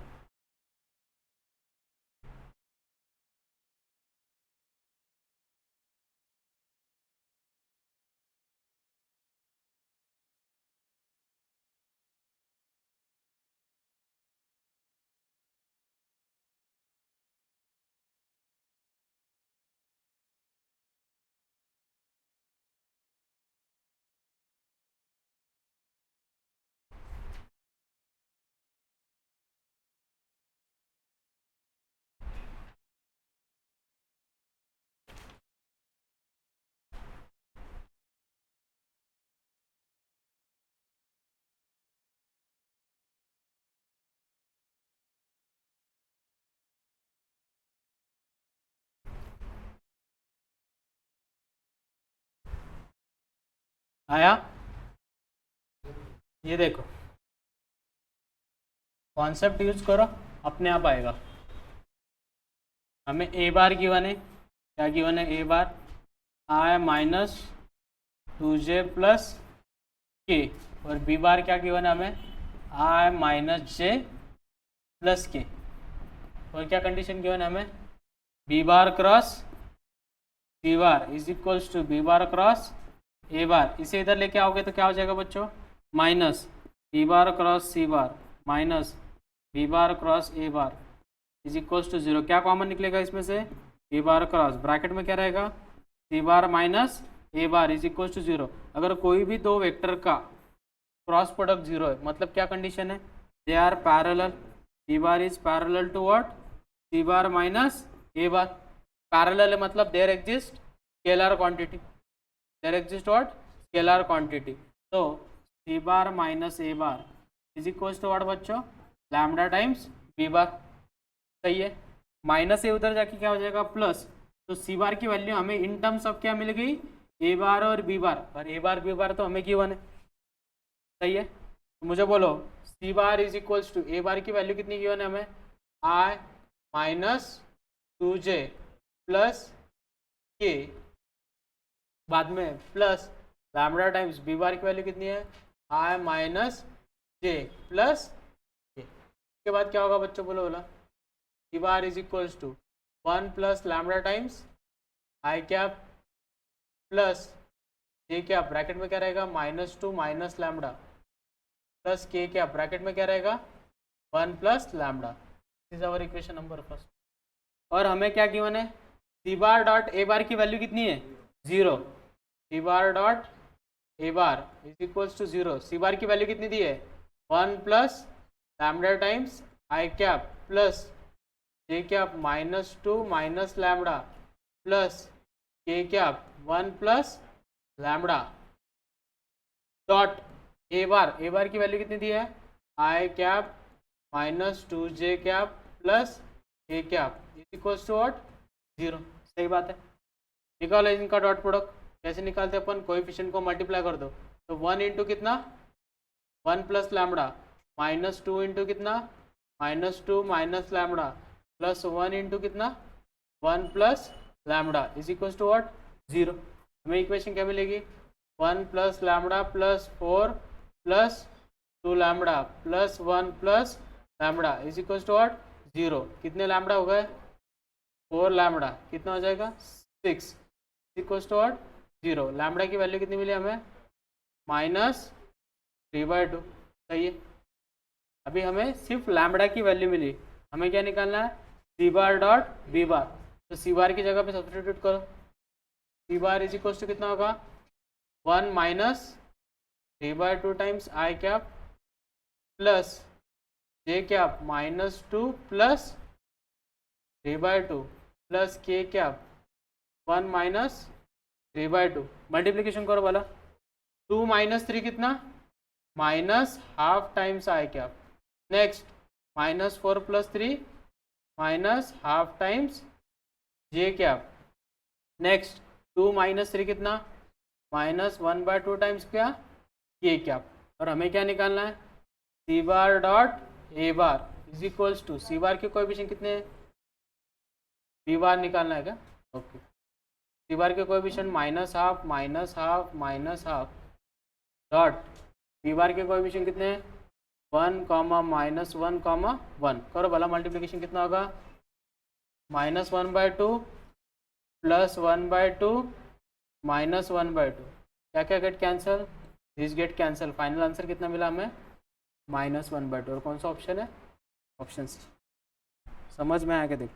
आया? ये देखो कॉन्सेप्ट यूज करो, अपने आप आएगा। हमें ए बार गिवन है, क्या गिवन है? A bar I -2j plus के, और बी बार क्या गिवन है हमें? आई -j प्लस के, और क्या कंडीशन गिवन है हमें? B bar cross C bar is equals to B bar cross A bar. इसे इधर लेके आओगे तो क्या हो जाएगा बच्चों? Minus B bar cross C bar minus B bar cross A bar is equals to 0। क्या कॉमन निकलेगा इसमें से? बी बार क्रॉस, ब्रैकेट में क्या रहेगा? C bar minus A bar is equals to 0। अगर कोई भी दो वेक्टर का क्रॉस प्रोडक्ट 0 है, मतलब क्या कंडीशन है? They are parallel. B bar is parallel to what? C bar minus A bar. Parallel है मतलब there exist scalar quantity, there exist what? Scalar quantity. तो C bar minus A bar is equals to what बच्चों? Lambda times B bar. सही है। Minus ए उधर जाके क्या हो जाएगा? प्लस। तो सी बार की वैल्यू हमें इन टर्म्स ऑफ क्या मिल गई? ए बार और बी बार, और ए बार बी बार तो हमें गिवन है। सही है। तो मुझे बोलो सी bar is equals to A bar की वैल्यू कितनी गिवन है हमें? आई -2j प्लस के, बाद में plus lambda times B bar की वैल्यू कितनी है? आई -j प्लस के। उसके बाद क्या होगा बच्चों? बोला b bar is equals to 1 plus lambda times I cap plus J cap, bracket में क्या रहेगा? -2 माइनस लैम्डा प्लस के कैप, ब्रैकेट में क्या रहेगा? 1 plus lambda. This is our equation number first. और हमें क्या गिवन है? C bar dot A bar की वैल्यू कितनी है? 0। C bar dot A bar is equals to 0। C bar की वैल्यू कितनी दी है? 1 प्लस लैम्डा टाइम्स आई कैप प्लस जे कैप -2 माइनस लैम्डा प्लस के cap 1 plus lambda dot A bar की value कितनी दी है? I cap -2j cap plus A cap is equals to what? 0। सही बात है। निकालो इनका डॉट प्रोडक्ट। कैसे निकालते अपन, कोएफिशिएंट को मल्टीप्लाई कर दो, तो 1 इंटू कितना 1 प्लस लैम्बडा माइनस 2 इंटू कितना -2 माइनस लैम्बडा प्लस 1 इंटू कितना 1 plus lambda is equal to what 0। हमें इक्वेशन क्या मिलेगी 1 plus lambda plus 4 plus 2 lambda plus 1 plus lambda is equal to what 0। कितने लैम्बडा हो गए 4 लैम्बडा, कितना हो जाएगा 6 इक्वल टू व्हाट 0। लैम्बडा की वैल्यू कितनी मिली हमें -3/2। सही है। अभी हमें सिर्फ लैम्बडा की वैल्यू मिली, हमें क्या निकालना है C bar dot B bar. तो सी बार की जगह पे सब्स्टिट्यूट करो, सी बार इज इक्वल टू कितना होगा 1 minus 3/2 times I cap plus J cap -2 plus 3/2 plus के कैप 1 माइनस 3/2। मल्टीप्लीकेशन करो वाला 2 माइनस 3 कितना -half times I cap. Next -4 plus 3 -half times J cap. Next 2 minus 3 कितना -1/2 टाइम्स क्या के कैप। और हमें क्या निकालना है C bar dot A bar is equals to C bar के कोएफिशिएंट कितने हैं बी बार निकालना है क्या। ओके सी बार के coefficient -half -half dot B bar के कोएफिशिएंट कितने हैं 1, -1, 1। करो भला मल्टीप्लिकेशन कितना होगा -1/2 प्लस 1/2 -1/2। क्या क्या get cancel, this get cancel. Final answer कितना मिला हमें -1/2। और कौन सा ऑप्शन है ऑप्शन सी। समझ में आया क्या देख।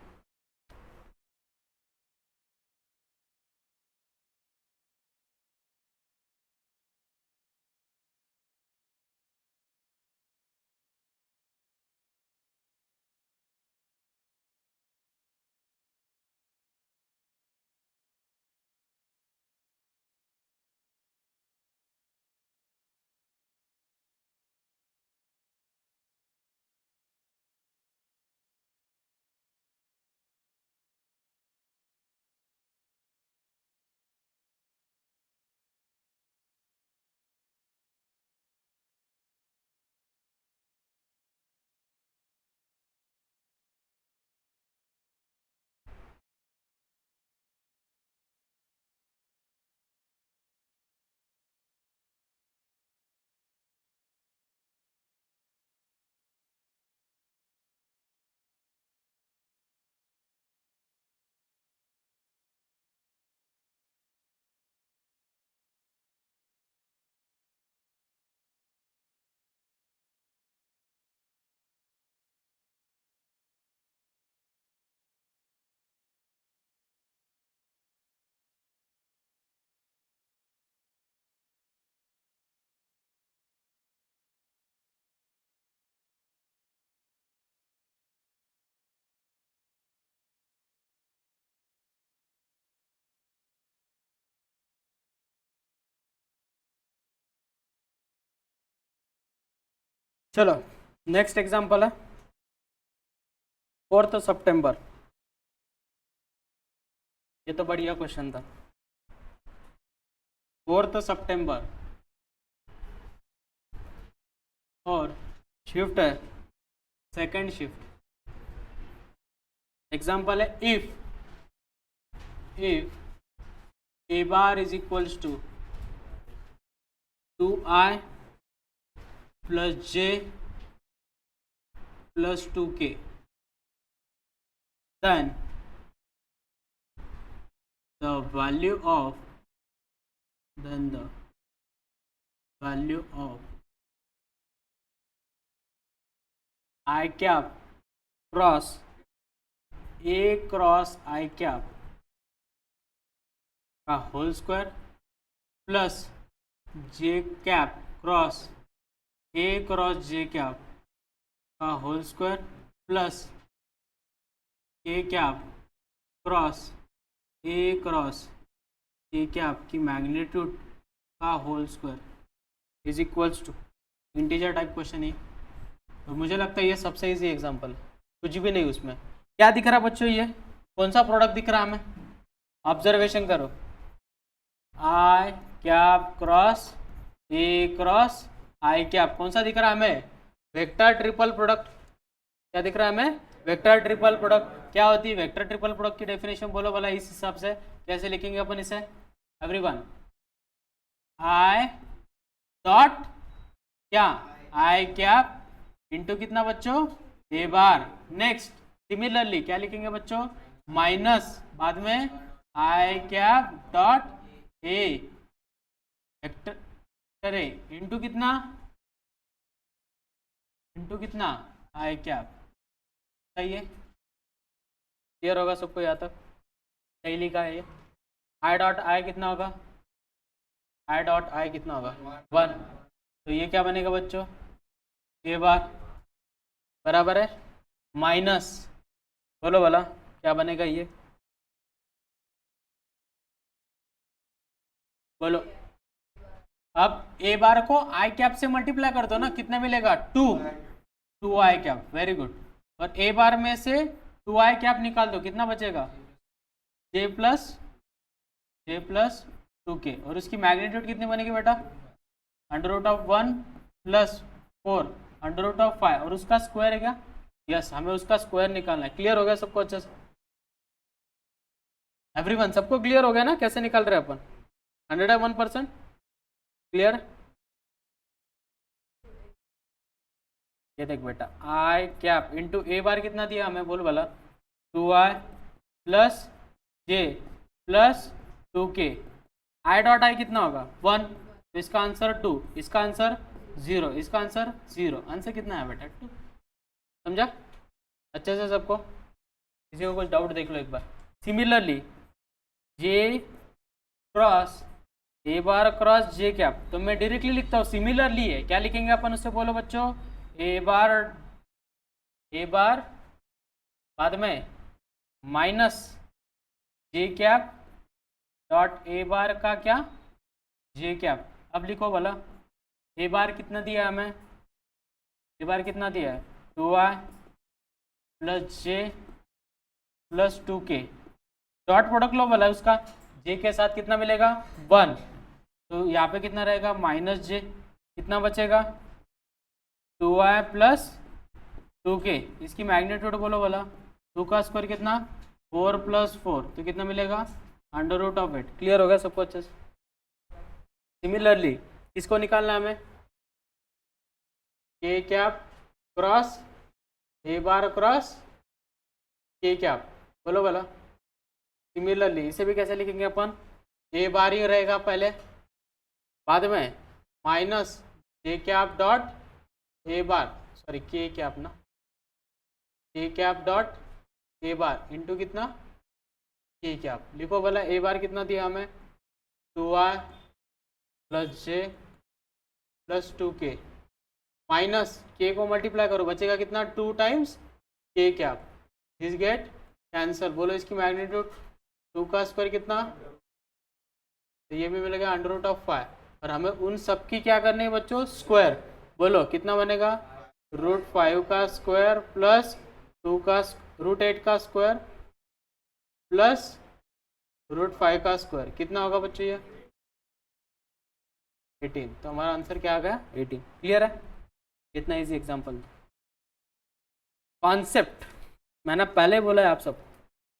चलो नेक्स्ट एग्जांपल है 4 सितंबर। ये तो बढ़िया क्वेश्चन था। 4 सितंबर और शिफ्ट है सेकंड शिफ्ट। एग्जांपल है if A bar is equals to 2i plus j plus 2k, then the value of I cap cross A cross I cap का whole square plus J cap cross A cross J cap का whole square plus K cap cross A cross K cap की magnitude का whole square is equals to integer type question है। तो मुझे लगता है ये सबसे इजी एग्जांपल, कुछ भी नहीं उसमें। क्या दिख रहा है बच्चों, ये कौन सा प्रोडक्ट दिख रहा है हमें ऑब्जर्वेशन करो, I cap cross A cross I cap कौन सा दिख रहा है हमें? Vector triple product. क्या दिख रहा है हमें? Vector triple product. क्या होती है वेक्टर ट्रिपल प्रोडक्ट की डेफिनेशन बोलो भला इस हिसाब से कैसे लिखेंगे अपन इसे एवरीवन? आई डॉट क्या आई कैप इंटू कितना बच्चों? ए बार। नेक्स्ट सिमिलरली क्या लिखेंगे बच्चों? माइनस बाद में I cap dot A vector A into कितना? इंटू कितना? I cap. सही है, क्लियर होगा सबको यहाँ तक? सही लिखा है ये। आई डॉट आई कितना होगा? आई डॉट आई कितना होगा? 1। तो ये क्या बनेगा बच्चों? ए बार बराबर है माइनस, बोलो भला क्या बनेगा ये? बोलो। अब ए बार को आई कैप से मल्टीप्लाई कर दो ना, कितना मिलेगा? 2 आई कैप। Very good. और ए बार में से 2 आई कैप निकाल दो, कितना बचेगा? जे प्लस 2k। और उसकी मैग्नीट्यूड कितनी बनेगी बेटा? √1 प्लस 4 √5 और उसका स्क्वायर है क्या? यस, हमें उसका स्क्वायर निकालना है। क्लियर हो गया सबको अच्छे से एवरीवन? सबको क्लियर हो गया ना कैसे निकाल रहे हैं अपन? 101% क्लियर? ये देख बेटा, आई कैप इंटू ए बार कितना दिया हमें बोल भला? 2i plus J plus 2k। I dot I कितना होगा? 1। तो इसका आंसर 2, इसका आंसर 0, इसका आंसर 0। आंसर कितना है बेटा? 2। समझा अच्छे से सबको? किसी को कुछ डाउट देख लो एक बार। Similarly J cross A bar cross J cap, तो मैं डायरेक्टली लिखता हूँ सिमिलरली है। क्या लिखेंगे अपन उससे बोलो बच्चों? ए बार बाद में minus J cap dot A bar का क्या? J cap. अब लिखो भला ए बार कितना दिया है हमें? ए बार कितना दिया है? 2i प्लस जे प्लस 2k। डॉट प्रोडक्ट लो भला उसका, जे के साथ कितना मिलेगा? 1। तो यहाँ पे कितना रहेगा? माइनस जे। कितना बचेगा? 2i plus 2k। इसकी मैग्नीट्यूड बोलो भला। 2 का स्क्वायर कितना? 4 प्लस 4, तो कितना मिलेगा? √8। क्लियर हो गया सबको अच्छे से? सिमिलरली इसको निकालना है हमें, के cap cross A bar cross के कैप। बोलो भला सिमिलरली इसे भी कैसे लिखेंगे अपन? ए बार ही रहेगा पहले, बाद में minus J cap dot A bar, sorry के कैप ना, के cap dot A bar into कितना? के कैप। लिखो भला ए बार कितना दिया हमें? 2i प्लस जे प्लस 2k माइनस के को मल्टीप्लाई करो, बचेगा कितना? 2 टाइम्स के कैप। This gate cancer. बोलो इसकी मैग्नीट्यूड 2 का स्क्वायर कितना? तो ये भी मिलेगा √5। और हमें उन सब की क्या करनी है बच्चों? स्क्वायर। बोलो कितना बनेगा? √5 का स्क्वायर प्लस 2 का √8 का स्क्वायर प्लस √5 का स्क्वायर। कितना होगा बच्चों ये? 18। तो हमारा आंसर क्या आ गया? 18। क्लियर है? कितना इजी एग्जाम्पल। कॉन्सेप्ट मैंने पहले बोला है आप सब,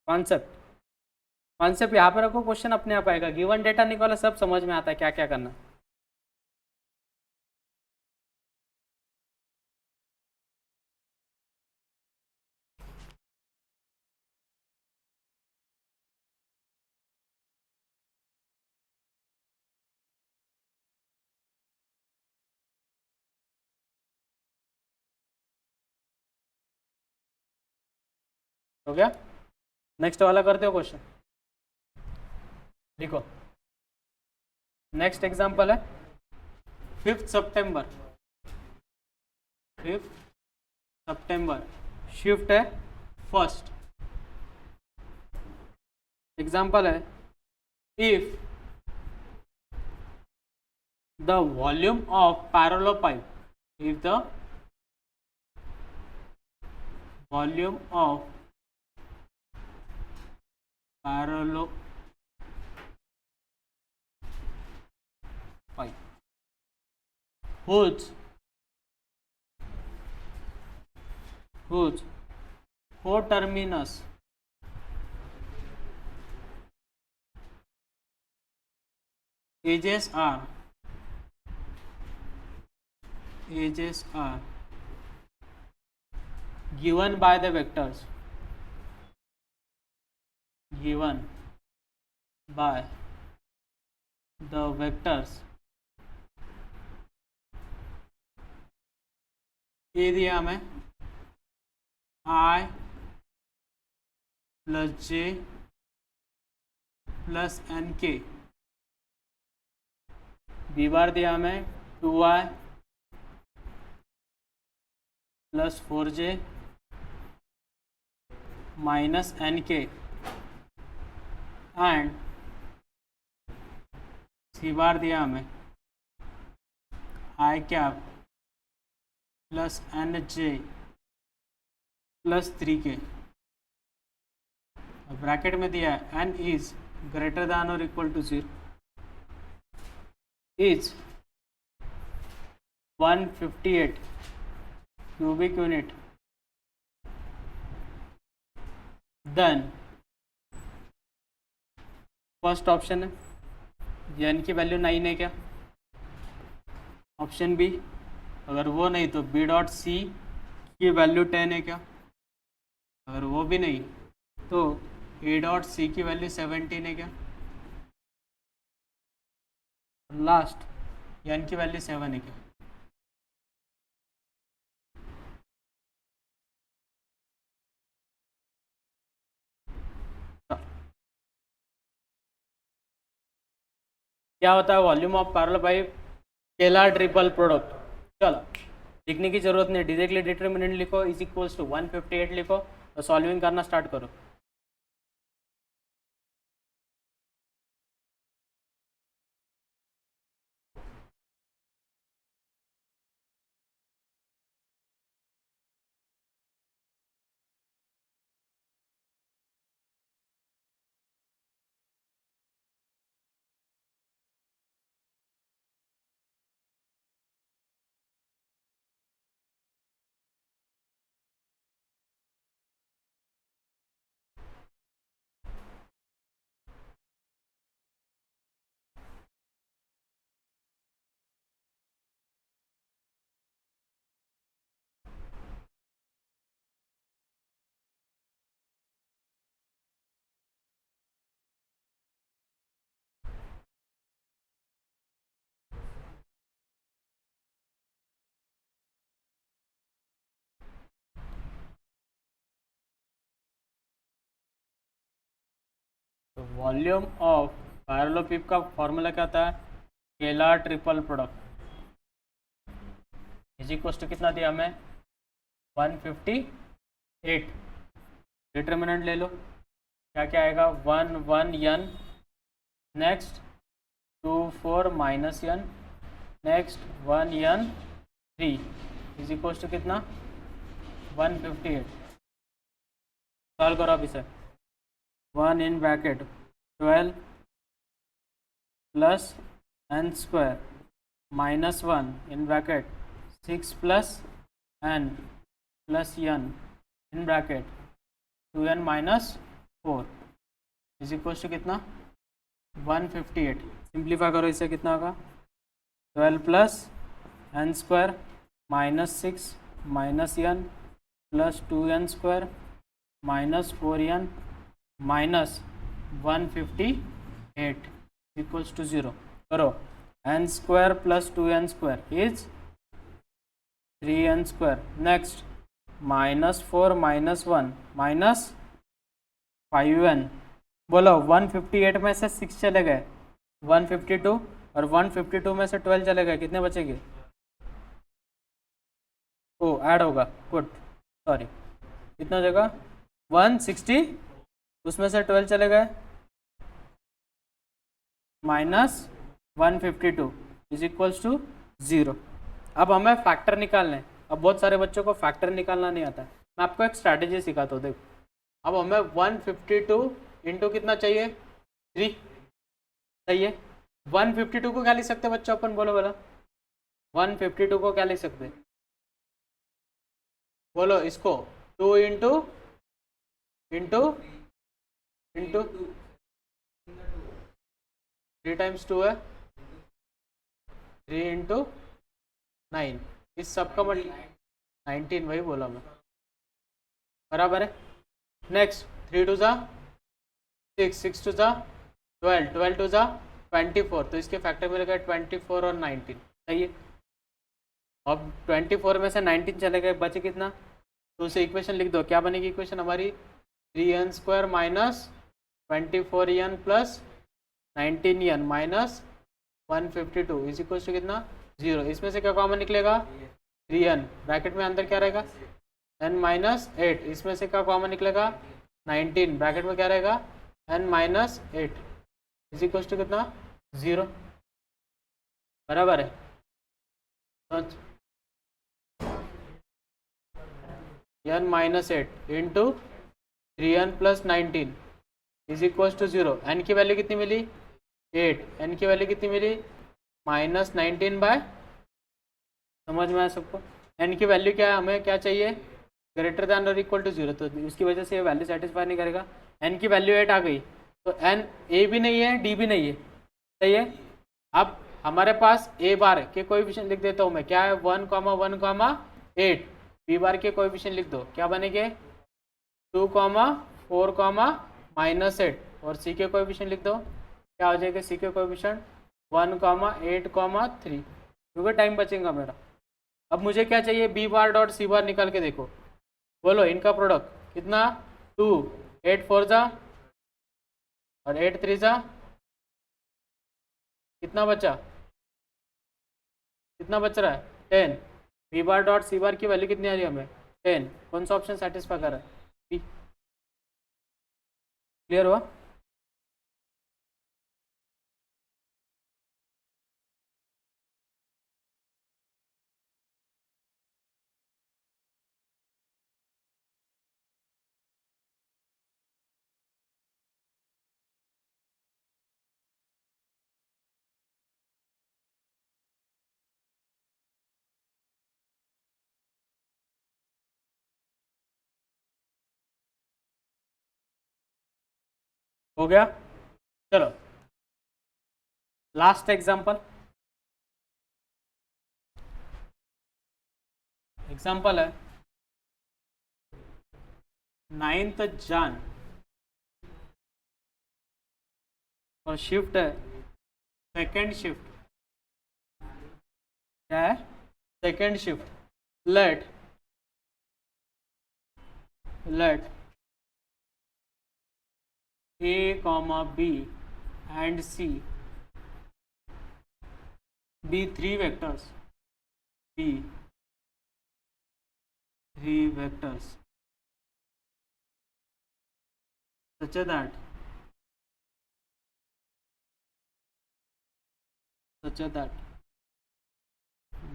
कॉन्सेप्ट यहाँ पे रखो, क्वेश्चन अपने आप आएगा। गिवन डेटा निकालो, सब समझ में आता है क्या क्या करना। हो गया? नेक्स्ट वाला करते हो क्वेश्चन। देखो नेक्स्ट एग्जांपल है 5 सितंबर। 5 सितंबर शिफ्ट है फर्स्ट। एग्जांपल है if the volume of parallel pipe, if the volume of parallel whose coterminous edges are given by the vectors ये दिया हमें i plus j plus N K, B bar दिया हमें 2i plus 4j minus N K, and C bar दिया हमें I cap plus N J plus 3k, bracket में दिया है एन इज ग्रेटर दैन और इक्वल टू 0, इज 158 cubic unit, then first option है एन की वैल्यू 9 है क्या, ऑप्शन बी अगर वो नहीं तो बी डॉट सी की वैल्यू 10 है क्या, अगर वो भी नहीं तो ए डॉट सी की वैल्यू 17 है क्या, लास्ट एन की वैल्यू 7 है क्या। क्या होता है volume of parallel pipe scalar triple product. चलो लिखने की जरूरत नहीं, डायरेक्टली डिटरमिनेंट लिखो इज इक्वल्स टू 158 लिखो और सॉल्विंग करना स्टार्ट करो। तो वॉल्यूम ऑफ पैरेललोपिप का फॉर्मूला क्या आता है, scalar triple product is equals to कितना दिया हमें 158। डिटरमिनेंट ले लो, क्या क्या आएगा 1 1 n, next 2 4 minus n, next 1 n 3 is equals to कितना 158। सॉल्व करो अब इसे, 1 in bracket 12 plus n square minus 1 in bracket 6 plus n plus n in bracket 2n minus 4 is equal to कितना 158। सिंप्लीफाई करो, इसे कितना होगा 12 plus n square minus 6 minus n plus 2n square minus 4n minus 158 equals to 0। करो n square plus 2n square is 3n square, next minus 4 minus 1 minus 5n। बोलो 158 में से 6 चले गए 152 और 152 में से 12 चले गए, कितने बचेंगे, ओ ऐड होगा, गुड सॉरी कितना जगह 160, उसमें से 12 चले गए माइनस 152 इज इक्वल्स टू 0। अब हमें फैक्टर निकालने हैं। अब बहुत सारे बच्चों को फैक्टर निकालना नहीं आता है, मैं आपको एक स्ट्रैटेजी सिखाता हूँ। देखो अब हमें 152 इंटू कितना चाहिए 3 चाहिए। 152 को क्या लिख सकते हैं बच्चों अपन, बोलो बोला 152 को क्या लिख सकते हैं, बोलो इसको, 2 इंटू इंटू इंटू 3 टाइम्स 2 है, 3 इंटू 9, इस सब का मतलब 19, वही बोला मैं, बराबर है। नेक्स्ट 3 टू ज़ा 6, 6 टू ज़ा 12, 12 टू ज़ा 24, तो इसके फैक्टर मिलेगा 24 और 19, सही है। अब 24 में से 19 चले गए, बचे कितना, तो उसे इक्वेशन लिख दो, क्या बनेगी इक्वेशन हमारी, 3n² minus 24n plus 19n minus 152 is equal to कितना, 0। इसमें से क्या कॉमन निकलेगा, 3n, ब्रैकेट में अंदर क्या रहेगा, n माइनस 8, इसमें से क्या कॉमन निकलेगा, 19, ब्रैकेट में क्या रहेगा, n minus 8 is equal to कितना, 0, बराबर है। तो n minus 8 into 3n plus 19 is equal to 0, n की वैल्यू कितनी मिली, 8, n की वैल्यू कितनी मिली, माइनस 19 बाय, समझ में आया सबको, n की वैल्यू क्या है, हमें क्या चाहिए, ग्रेटर दैन और इक्वल टू 0, तो उसकी वजह से ये वैल्यू सेटिस्फाई नहीं करेगा। n की वैल्यू 8 आ गई, तो n a भी नहीं है, d भी नहीं है, सही है। अब हमारे पास a बार के कोएफिशिएंट लिख देता हूँ मैं, क्या है, 1,1,8, b बार के कोएफिशिएंट लिख दो, क्या बनेंगे, 2,4, -8, और c के कोएफिशिएंट लिख दो, क्या हो जाएगा, c के कोएफिशिएंट 1,8,3, क्योंकि टाइम बचेगा मेरा। अब मुझे क्या चाहिए, b बार डॉट c बार निकाल के देखो, बोलो इनका प्रोडक्ट कितना, 2, 8 4 जा और 8 3 जा, कितना बचा, कितना बच रहा है, 10, b बार डॉट c बार की वैल्यू कितनी आ रही है हमें, 10, कौन सा ऑप्शन सेटिस्फाई कर रहा है, बी, क्लियर हुआ। हो गया, चलो लास्ट एग्जांपल, एग्जांपल है 9th जन और शिफ्ट है सेकेंड शिफ्ट, क्या है, second shift, let a b and c be three vectors such that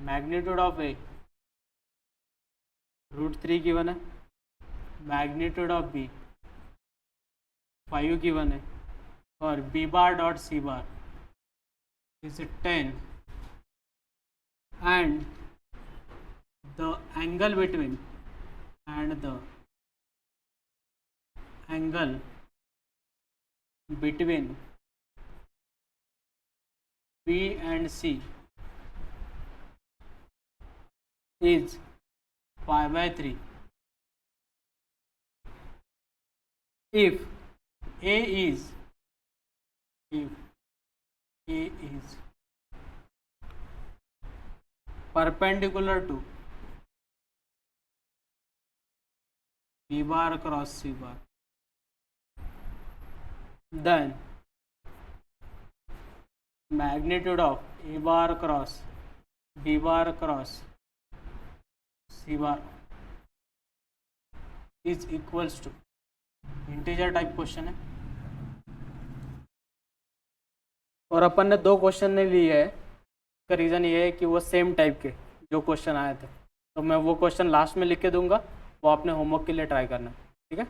magnitude of a √3 given है, मैग्नीट्यूड ऑफ b 5 गिवन है, और b bar dot c bar is 10, and the angle between b and c is π/3 if a is perpendicular to b bar cross c bar, then magnitude of a bar cross b bar cross c bar is equals to, integer type question है, और अपन ने 2 question नहीं लिए है, इसका reason ये है कि वो सेम टाइप के जो क्वेश्चन आए थे, तो मैं वो क्वेश्चन लास्ट में लिख के दूंगा, वो आपने होमवर्क के लिए ट्राई करना, ठीक है।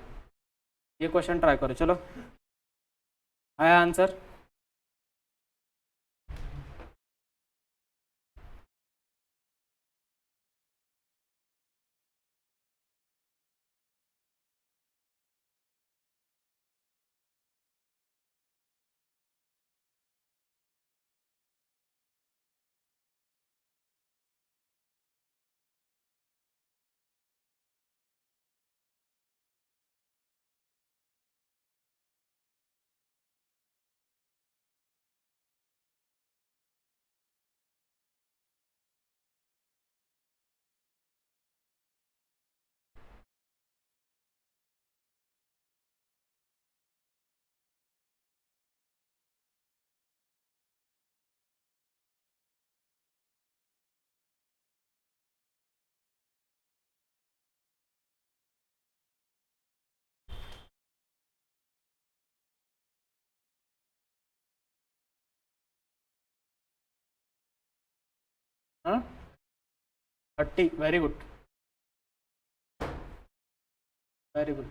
ये क्वेश्चन ट्राई करो, चलो आया आंसर। हाँ 30, very good very good.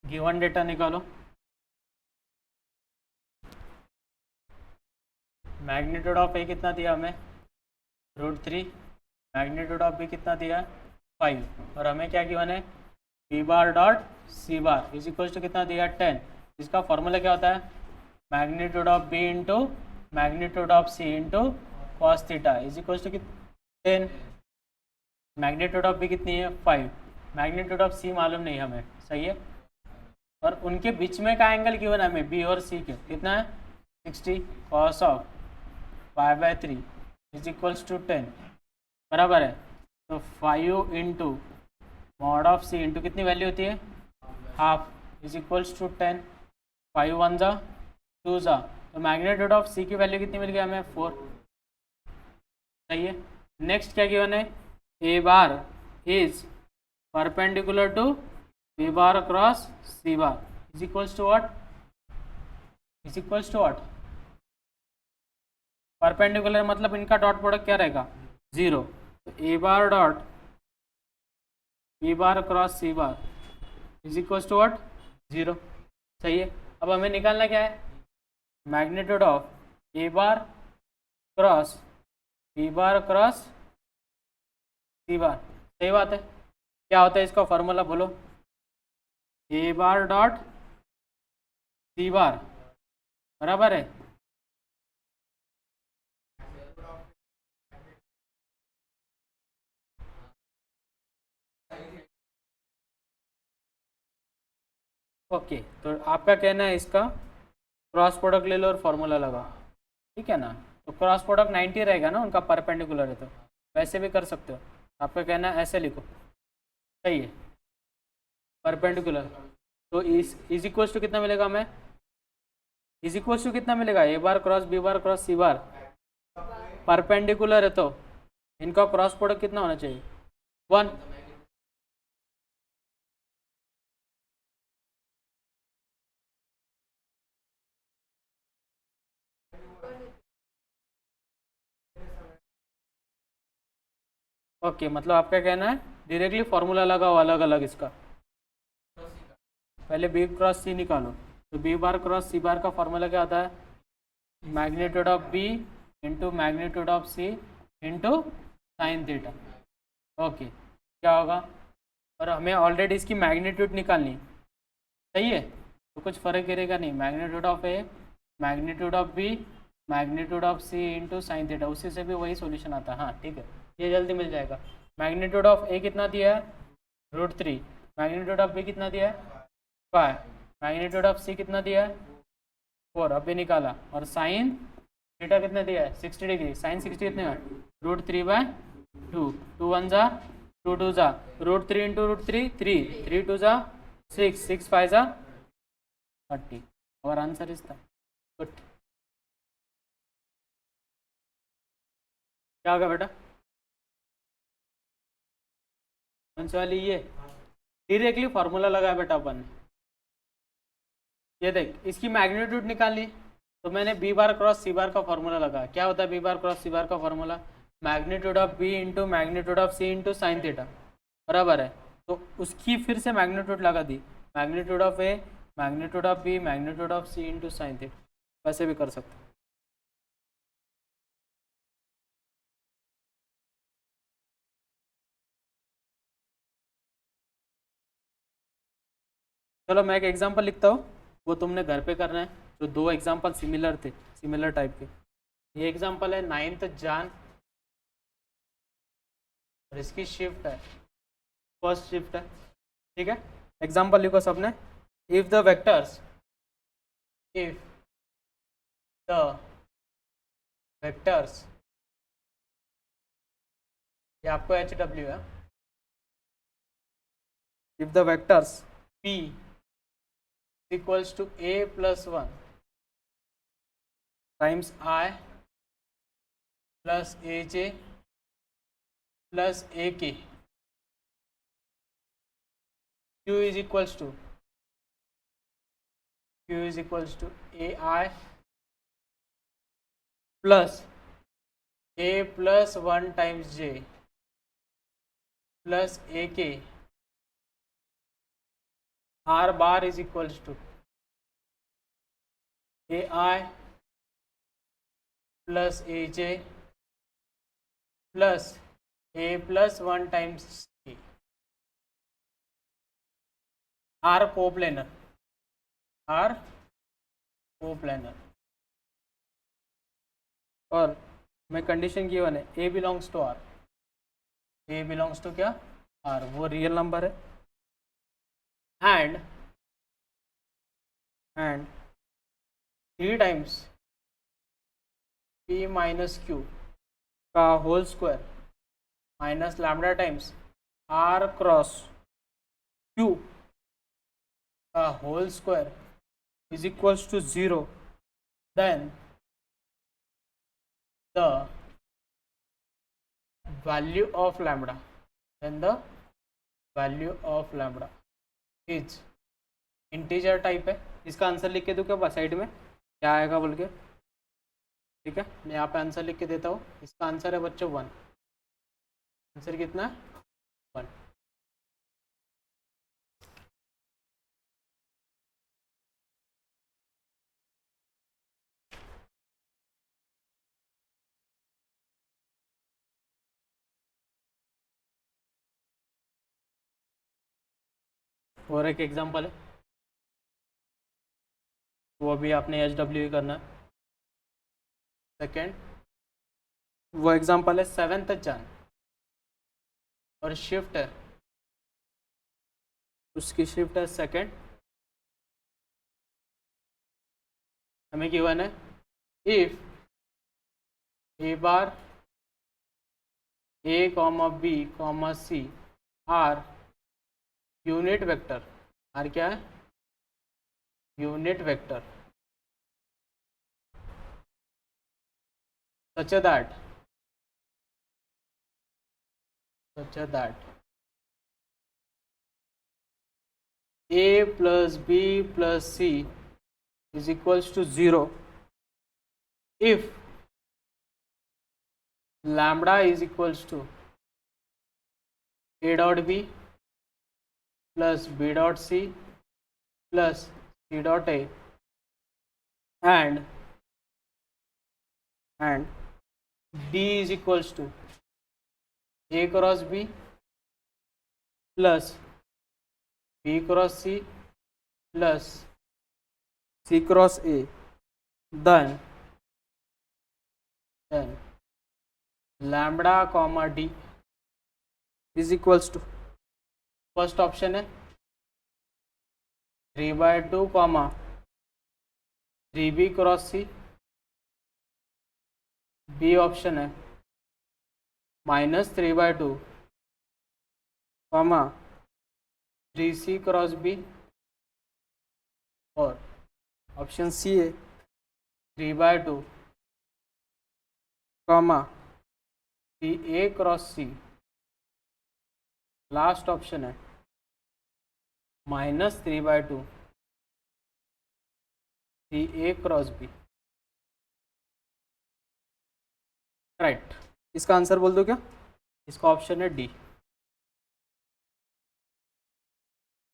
Given data निकालो। मैग्नीट्यूड ऑफ ए कितना दिया हमें, √3। मैग्नीट्यूड ऑफ बी कितना दिया, 5। और हमें क्या गिवन है, b bar dot C bar is equal to कितना दिया, 10। इसका फॉर्मूला क्या होता है, magnitude of B into magnitude of C into cos theta is equal to 10। Magnitude of b कितनी है, 5। मैग्नीट्यूड ऑफ सी मालूम नहीं हमें, सही है। और उनके बीच में का एंगल गिवन है हमें, बी और सी के, कितना है 60 cos of 5/3 is equals to 10, बराबर है। तो 5 into mod of C into कितनी वैल्यू होती है, हाफ इज इक्वल्स टू 10। 5 1 जा 2 जा, तो मैग्नीट्यूड ऑफ सी की वैल्यू कितनी मिल गई हमें, 4, सही है। नेक्स्ट क्या गिवन है, A bar is perpendicular to B bar cross C bar is equals to what, is equals to what, perpendicular मतलब इनका डॉट प्रोडक्ट क्या रहेगा, 0। तो A bar dot B bar cross C bar is equals to what, 0, सही है। अब हमें निकालना क्या है, magnitude of A bar cross B bar cross C bar, सही बात है। क्या होता है इसका फॉर्मूला बोलो, ए बार डॉट सी बार बराबर है ओके। तो आपका कहना है इसका क्रॉस प्रोडक्ट ले लो और फॉर्मूला लगाओ, ठीक है ना। तो क्रॉस प्रोडक्ट 90 रहेगा ना, उनका परपेंडिकुलर है, तो वैसे भी कर सकते हो। आपका कहना है ऐसे लिखो, सही है, परपेंडिकुलर। तो इज इक्वल्स टू कितना मिलेगा हमें, इज इक्वल्स टू कितना मिलेगा, A bar cross B bar cross C bar, perpendicular है तो इनका क्रॉस प्रोडक्ट कितना होना चाहिए, 1। ओके, मतलब आपका कहना है डायरेक्टली फॉर्मूला लगाओ अलग अलग इसका, पहले बी क्रॉस सी निकालो। तो B bar cross C bar का फॉर्मूला क्या होता है, magnitude of B into magnitude of C into sine theta. Okay, क्या होगा, और हमें ऑलरेडी इसकी मैग्नीट्यूड निकालनी, सही है, तो कुछ फ़र्क गिरेगा नहीं। Magnitude of A magnitude of B magnitude of C into sine theta, उसी से भी वही सॉल्यूशन आता है। हाँ ठीक है, ये जल्दी मिल जाएगा। मैग्नीट्यूड ऑफ ए कितना दिया है, √3। मैग्नीट्यूड ऑफ बी कितना दिया है, 5। मैग्नीट्यूड ऑफ सी कितना दिया है, 4, अभी निकाला। और साइन थीटा कितना दिया है, 60 डिग्री। साइन 60 कितने है, √3/2, 2 1 जा 2 2 जा, √3 इंटू √3 3, 3 2 जा 6, 6 5 जा 30। और आंसर इज द गुड। क्या होगा बेटा, कौन सी वाली, ये डायरेक्टली फॉर्मूला लगाया बेटा अपन ने। ये देख, इसकी मैग्नीट्यूड निकालनी, तो मैंने B bar cross C bar का फॉर्मूला लगा। क्या होता है b bar cross C bar का formula, magnitude of B into magnitude of C into sine theta, बराबर है। तो उसकी फिर से मैग्नीट्यूड लगा दी, magnitude of A magnitude of B magnitude of C into sine theta, वैसे भी कर सकते हैं। चलो मैं एक एग्जांपल लिखता हूँ, वो तुमने घर पे करना है। जो 2 एग्जांपल सिमिलर थे, सिमिलर टाइप के। ये एग्जांपल है 9th जान, और इसकी शिफ्ट है फर्स्ट शिफ्ट है, ठीक है। एग्जांपल लिखो सबने, इफ द वेक्टर्स ये आपको HW है, if the vectors P equals to A plus 1 times I plus AJ plus AK, Q is equals to Q is equals to AI plus A plus 1 times J plus AK R bar is equals to AI plus AJ plus A plus 1 times C R coplanar और मैं condition given है A belongs to R, A belongs to क्या R, वो real number है and 3 times P minus Q का whole square minus lambda times R cross Q का whole square is equals to 0, then the value of lambda is integer type है। इसका answer लिख के दूँ क्या साइड में क्या आएगा बोल के, ठीक है मैं यहाँ पे आंसर लिख के देता हूँ। इसका आंसर है बच्चों 1, आंसर कितना है 1। और एक एग्जांपल है, वो भी आपने HW करना है। सेकेंड वो एग्जांपल है 7th जन और शिफ्ट है, उसकी शिफ्ट है सेकेंड। हमें गिवन है if A bar A comma B comma C are unit vector, are क्या है unit vector, such that A plus B plus C is equals to 0 if lambda is equals to A dot B plus B dot C plus C dot A and D is equals to A cross B plus B cross C plus C cross A, then lambda comma D is equals to, first option है 3/2 comma 3B cross C, b option है -3/2 comma 3C cross B, और option c है 3/2 comma 3A cross C, last option है -3/2 3A cross B। Right, इसका answer बोल दो क्या, इसका ऑप्शन है डी।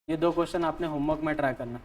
ये 2 क्वेश्चन आपने होमवर्क में ट्राई करना।